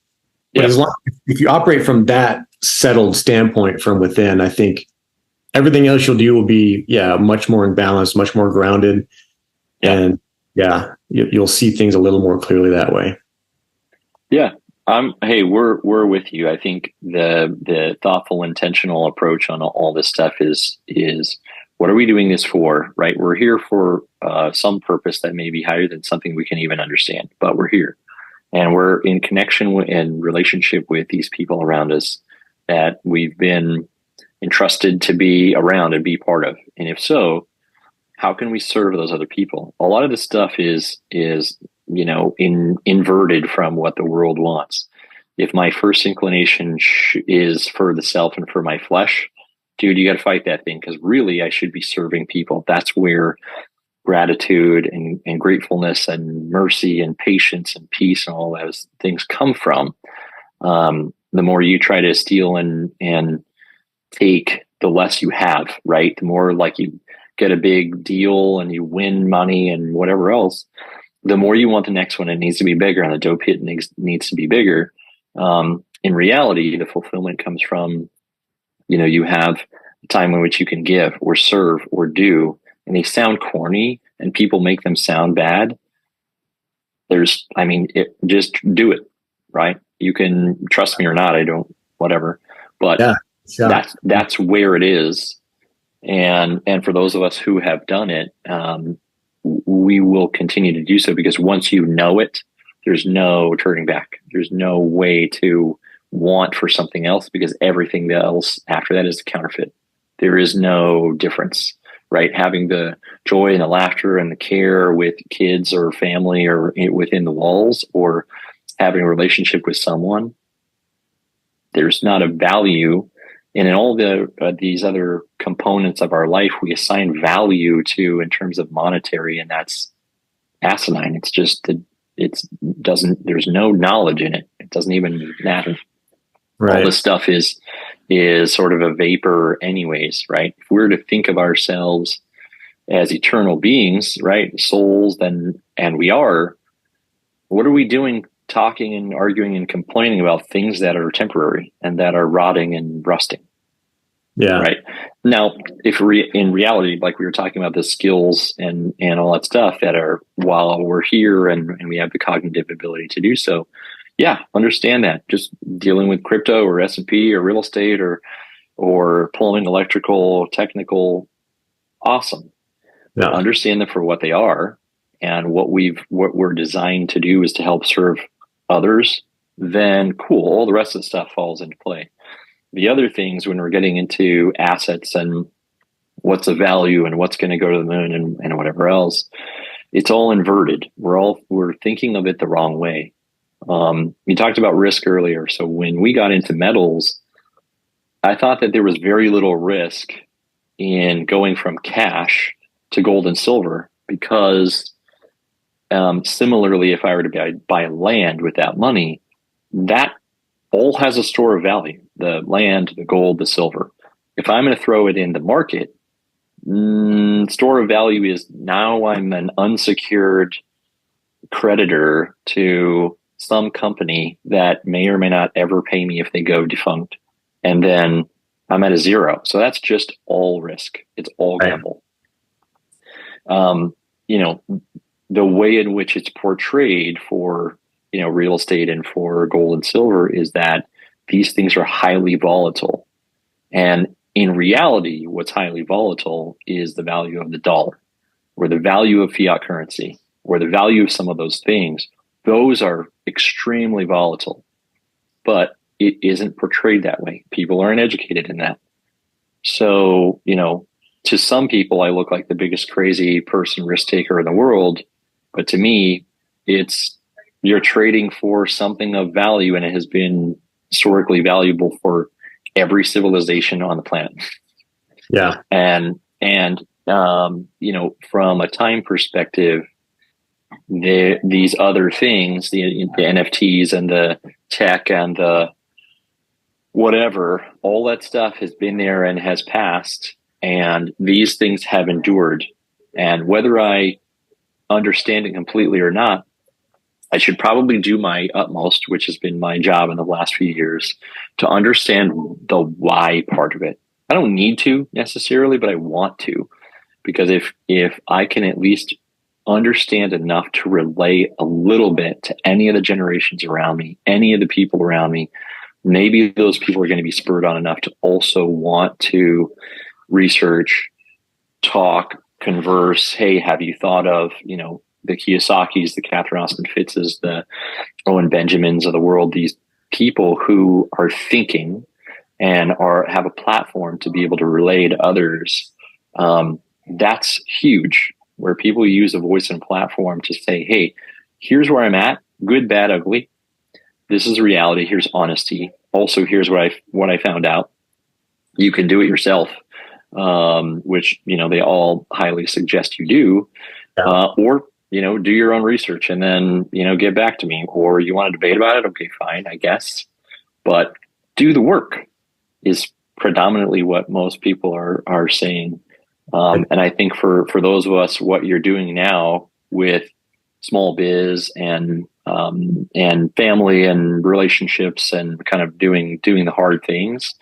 But as long if you operate from that settled standpoint from within, I think everything else you'll do will be much more in balance, much more grounded, and you'll see things a little more clearly that way. Yeah. Hey, we're with you. I think the thoughtful, intentional approach on all this stuff is what are we doing this for, right? We're here for some purpose that may be higher than something we can even understand, but we're here. And we're in connection and relationship with these people around us that we've been entrusted to be around and be part of. And if so, how can we serve those other people? A lot of this stuff is inverted from what the world wants. If my first inclination is for the self and for my flesh, dude, you got to fight that thing, because really I should be serving people. That's where gratitude and gratefulness and mercy and patience and peace and all those things come from. The more you try to steal and take, the less you have, right? The more like you get a big deal and you win money and whatever else, the more you want the next one. It needs to be bigger, and the dope hit needs to be bigger. In reality, the fulfillment comes from, you have a time in which you can give or serve or do, and they sound corny and people make them sound bad. Just do it, right? You can trust me or not. I don't, whatever, but that's where it is. And for those of us who have done it, we will continue to do so, because once you know it, there's no turning back. There's no way to want for something else, because everything else after that is a counterfeit. There is no difference, right? Having the joy and the laughter and the care with kids or family or within the walls, or having a relationship with someone, there's not a value. And in all these other components of our life, we assign value to in terms of monetary, and that's asinine. It's just there's no knowledge in it. It doesn't even matter. Right. All this stuff is sort of a vapor anyways, right? If we're to think of ourselves as eternal beings, right? Souls, and we are, what are we doing talking and arguing and complaining about things that are temporary and that are rotting and rusting? Yeah. Right. Now, if in reality, like we were talking about, the skills and all that stuff that are, while we're here and we have the cognitive ability to do so, understand that. Just dealing with crypto or S&P or real estate or plumbing, electrical, technical, awesome. Yeah. Understand them for what they are, and what we're designed to do is to help serve others. Then cool, all the rest of the stuff falls into play. The other things, when we're getting into assets and what's of value and what's going to go to the moon and whatever else, it's all inverted. We're thinking of it the wrong way. You talked about risk earlier. So when we got into metals, I thought that there was very little risk in going from cash to gold and silver, because similarly, if I were to buy land with that money, that all has a store of value. The land, the gold, the silver. If I'm going to throw it in the market, store of value is now I'm an unsecured creditor to some company that may or may not ever pay me if they go defunct. And then I'm at a zero. So that's just all risk. It's all gamble. The way in which it's portrayed for, real estate and for gold and silver is that these things are highly volatile. And in reality, what's highly volatile is the value of the dollar, or the value of fiat currency, or the value of some of those things, those are extremely volatile. But it isn't portrayed that way. People aren't educated in that. So, to some people, I look like the biggest crazy person, risk taker in the world. But to me, you're trading for something of value, and it has been historically valuable for every civilization on the planet. Yeah. And from a time perspective, these other things, the NFTs and the tech and the whatever, all that stuff has been there and has passed, and these things have endured. And whether I understand it completely or not, I should probably do my utmost, which has been my job in the last few years, to understand the why part of it. I don't need to necessarily, but I want to, because if I can at least understand enough to relate a little bit to any of the generations around me, any of the people around me, maybe those people are going to be spurred on enough to also want to research, talk, converse. Hey, have you thought of, the Kiyosakis, the Catherine Austin Fitzes, the Owen Benjamins of the world, these people who are thinking and have a platform to be able to relay to others. That's huge, where people use a voice and platform to say, hey, here's where I'm at, good, bad, ugly. This is reality. Here's honesty. Also, here's what I found out. You can do it yourself, which, they all highly suggest you do, or, do your own research and then, get back to me. Or you want to debate about it? Okay, fine, I guess. But do the work is predominantly what most people are saying. And I think for those of us, what you're doing now with small biz and family and relationships and kind of doing the hard things,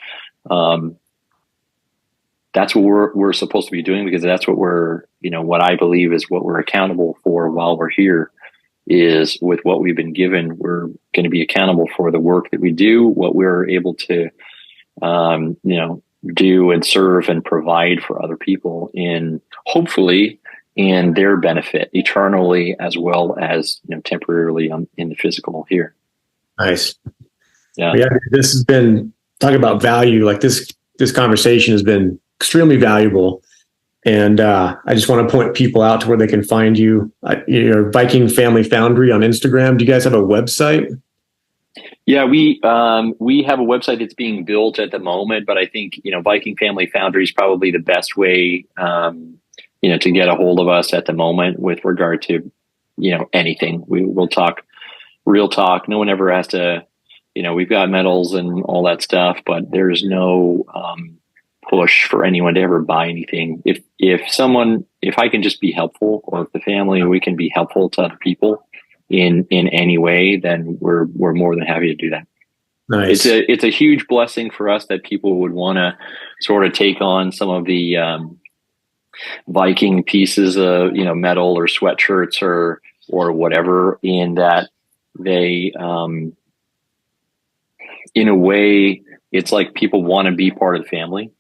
that's what we're supposed to be doing, because that's what what I believe is what we're accountable for while we're here. Is with what we've been given, we're going to be accountable for the work that we do, what we're able to do and serve and provide for other people, hopefully in their benefit eternally, as well as temporarily in the physical here. Nice. Yeah. This has been talking about value. Like this conversation has been extremely valuable. And I just want to point people out to where they can find you. Your Viking Family Foundry on Instagram. Do you guys have a website? Yeah, we have a website that's being built at the moment, but I think Viking Family Foundry is probably the best way to get a hold of us at the moment with regard to anything. We'll talk real talk. No one ever has to, we've got medals and all that stuff, but there's no push for anyone to ever buy anything. If I can just be helpful, or if the family, we can be helpful to other people in any way, then we're more than happy to do that. Nice. It's a huge blessing for us that people would want to sort of take on some of the Viking pieces of metal or sweatshirts or whatever, in that they in a way it's like people want to be part of the family.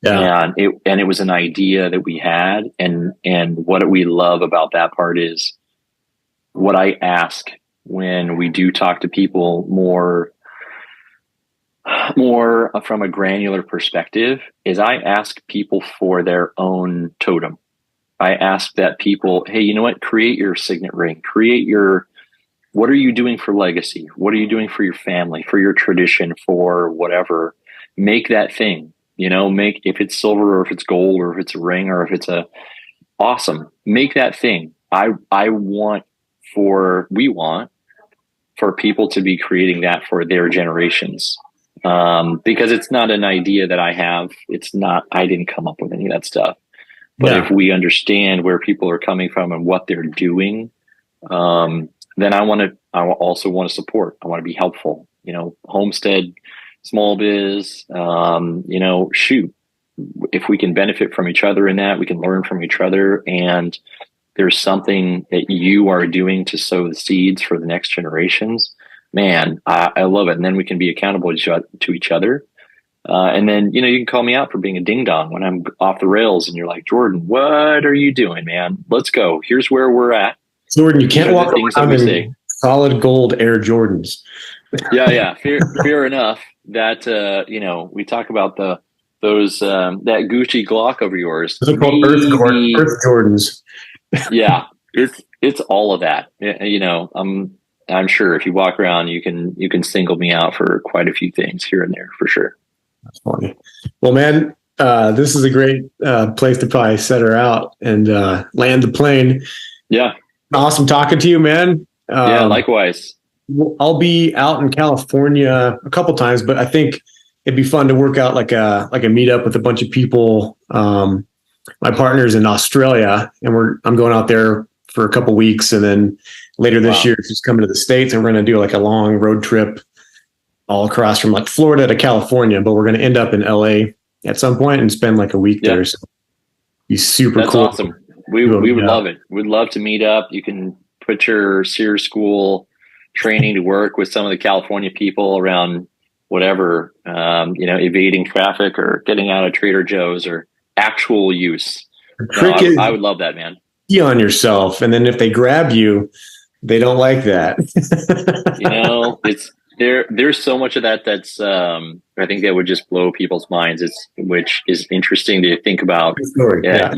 Yeah. And it was an idea that we had, and what we love about that part is what I ask when we do talk to people more from a granular perspective is I ask people for their own totem. I ask that people, hey, you know what? Create your signet ring. What are you doing for legacy? What are you doing for your family, for your tradition, for whatever? Make that thing, if it's silver or if it's gold or if it's a ring or if it's awesome, make that thing. We want for people to be creating that for their generations. Because it's not an idea that I have. I didn't come up with any of that stuff. But if we understand where people are coming from and what they're doing, then I also want to support. I want to be helpful, homestead, small biz, shoot, if we can benefit from each other in that, we can learn from each other. And there's something that you are doing to sow the seeds for the next generations, man, I love it. And then we can be accountable to each other. And then, you can call me out for being a ding dong when I'm off the rails and you're like, Jordan, what are you doing, man? Let's go. Here's where we're at. Jordan, you can't walk things that around we in say. solid gold Air Jordans. Yeah. Fair enough. That we talk about those that Gucci Glock over yours. Those are called Earth Jordans. Yeah, it's all of that. I'm sure if you walk around, you can single me out for quite a few things here and there for sure. That's funny. Well, man, this is a great place to probably set her out and land the plane. Yeah. Awesome talking to you, man. Yeah, likewise. I'll be out in California a couple times, but I think it'd be fun to work out like a meetup with a bunch of people. My partner's in Australia, and I'm going out there for a couple weeks, and then later this year she's coming to the States, and we're going to do like a long road trip all across from like Florida to California. But we're going to end up in LA at some point and spend like a week there. So be super That's cool. Awesome. We would love it. We'd love to meet up. You can put your Sears School training to work with some of the California people around whatever, evading traffic or getting out of Trader Joe's or actual use. I would love that, man. Be on yourself. And then if they grab you, they don't like that. It's there's so much of that that's I think that would just blow people's minds. Which is interesting to think about.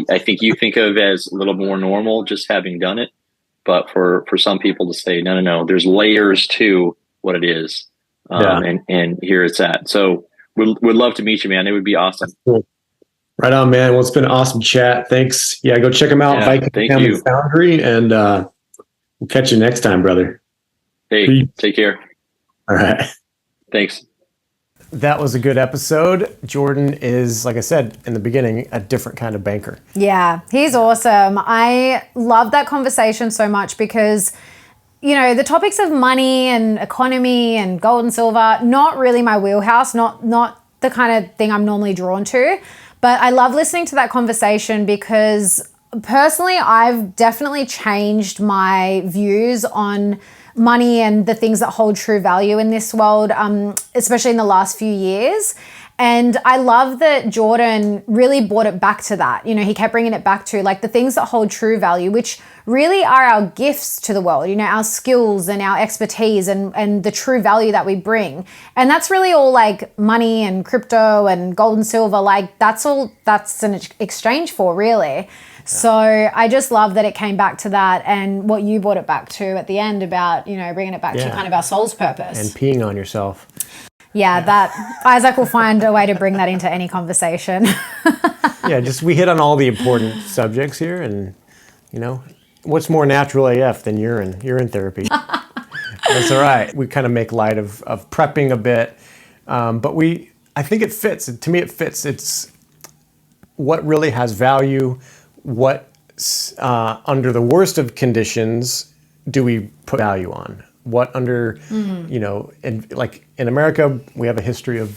I think you think of as a little more normal just having done it. But for some people to say, no, there's layers to what it is. And here it's at. So we'd love to meet you, man. It would be awesome. Cool. Right on, man. Well, it's been an awesome chat. Thanks. Yeah, go check them out. Viking Foundry, and we'll catch you next time, brother. Hey, Peace. Take care. All right. Thanks. That was a good episode. Jordan is, like I said in the beginning, a different kind of banker. Yeah, he's awesome. I love that conversation so much because, the topics of money and economy and gold and silver, not really my wheelhouse, not the kind of thing I'm normally drawn to. But I love listening to that conversation because personally, I've definitely changed my views on money and the things that hold true value in this world, especially in the last few years. And I love that Jordan really brought it back to that. He kept bringing it back to like the things that hold true value, which really are our gifts to the world, our skills and our expertise and the true value that we bring. And that's really all like money and crypto and gold and silver. Like that's an exchange for, really. So I just love that it came back to that and what you brought it back to at the end about, bringing it back to kind of our soul's purpose. And peeing on yourself. Yeah, that Isaac will find a way to bring that into any conversation. We hit on all the important subjects here, and what's more natural AF than urine therapy? That's all right. We kind of make light of prepping a bit, but I think it fits. To me, it fits. It's what really has value. What under the worst of conditions do we put value on? What under, in America, we have a history of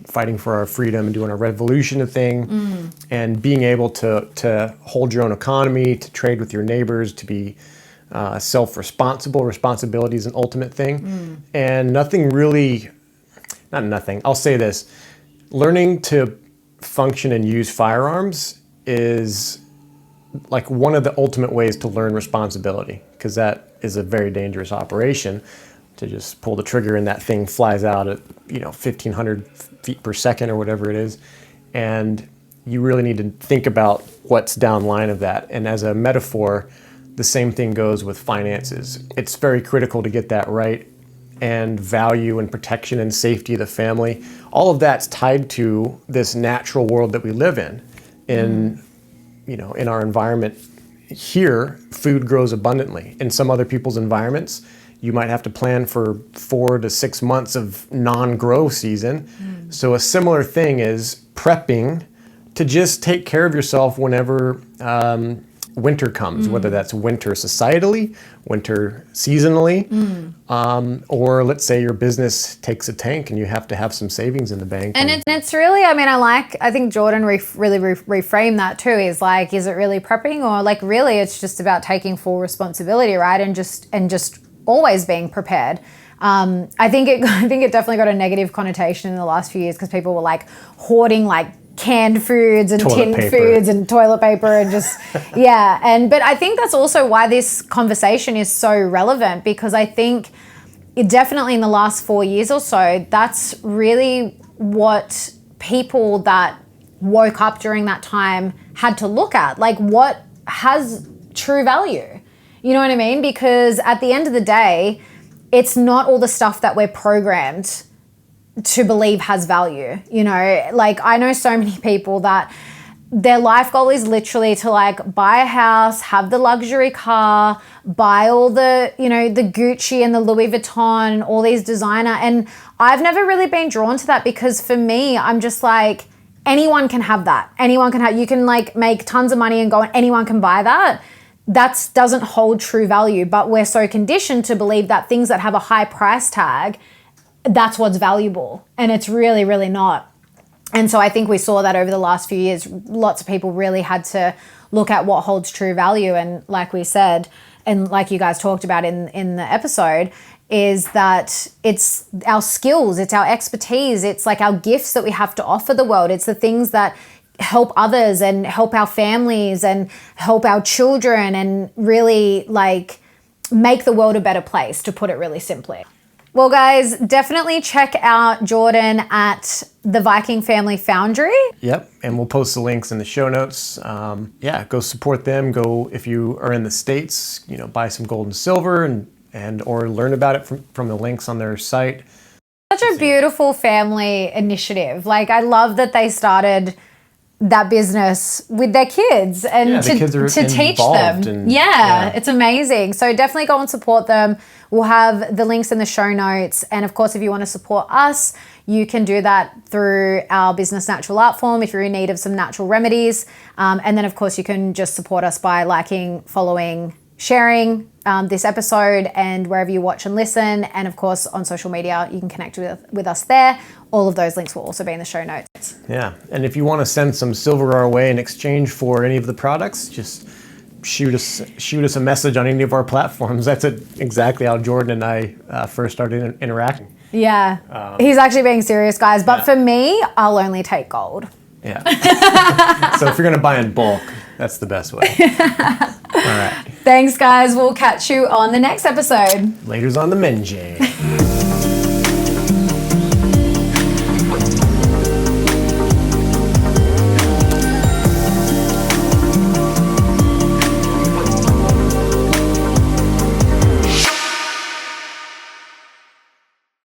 fighting for our freedom and doing a revolution thing and being able to hold your own economy, to trade with your neighbors, to be self-responsible. Responsibility is an ultimate thing. And I'll say this, learning to function and use firearms is like one of the ultimate ways to learn responsibility, because that is a very dangerous operation to just pull the trigger and that thing flies out at 1,500 feet per second or whatever it is, and you really need to think about what's downline of that. And as a metaphor, the same thing goes with finances. It's very critical to get that right, and value and protection and safety of the family. All of that's tied to this natural world that we live in. In our environment here, food grows abundantly. In some other people's environments, you might have to plan for 4 to 6 months of non-grow season. So a similar thing is prepping to just take care of yourself whenever winter comes, whether that's winter societally, winter seasonally, or let's say your business takes a tank and you have to have some savings in the bank. And it's really, I think Jordan really reframed that too. Is like, is it really prepping, or like really it's just about taking full responsibility, right? And just always being prepared. I think it definitely got a negative connotation in the last few years because people were like hoarding like canned foods and Toilet tinned paper. foods and toilet paper and just but I think that's also why this conversation is so relevant, because I think definitely in the last 4 years or so, that's really what people that woke up during that time had to look at. Like, what has true value? You know what I mean? Because at the end of the day, it's not all the stuff that we're programmed to believe has value. You know, like I know so many people that their life goal is literally to like buy a house, have the luxury car, buy all the, you know, the Gucci and the Louis Vuitton, all these designer. And I've never really been drawn to that, because for me, I'm just like, anyone can have that. Anyone can have, you can like make tons of money and go and anyone can buy that. That doesn't hold true value, but we're so conditioned to believe that things that have a high price tag, that's what's valuable. And it's really, really not. And so I think we saw that over the last few years, lots of people really had to look at what holds true value. And like we said, and like you guys talked about in the episode, is that it's our skills, it's our expertise, it's like our gifts that we have to offer the world. It's the things that help others and help our families and help our children and really like make the world a better place, to put it really simply. Well, guys, definitely check out Jordan at the Viking Family Foundry. Yep, and we'll post the links in the show notes. Go support them. Go, if you are in the States, you know, buy some gold and silver and or learn about it from the links on their site. Such a beautiful family initiative. Like, I love that they started that business with their kids and the kids are to teach involved them. and It's amazing. So definitely go and support them. We'll have the links in the show notes. And of course, if you want to support us, you can do that through our business natural art form if you're in need of some natural remedies. And then of course, you can just support us by liking, following, sharing this episode and wherever you watch and listen. And of course, on social media, you can connect with us there. All of those links will also be in the show notes. Yeah, and if you want to send some silver our way in exchange for any of the products, just shoot us a message on any of our platforms. That's exactly how Jordan and I first started interacting. Yeah, he's actually being serious, guys. But for me, I'll only take gold. Yeah. So if you're going to buy in bulk, that's the best way. All right. Thanks, guys. We'll catch you on the next episode. Later's on the Menjay.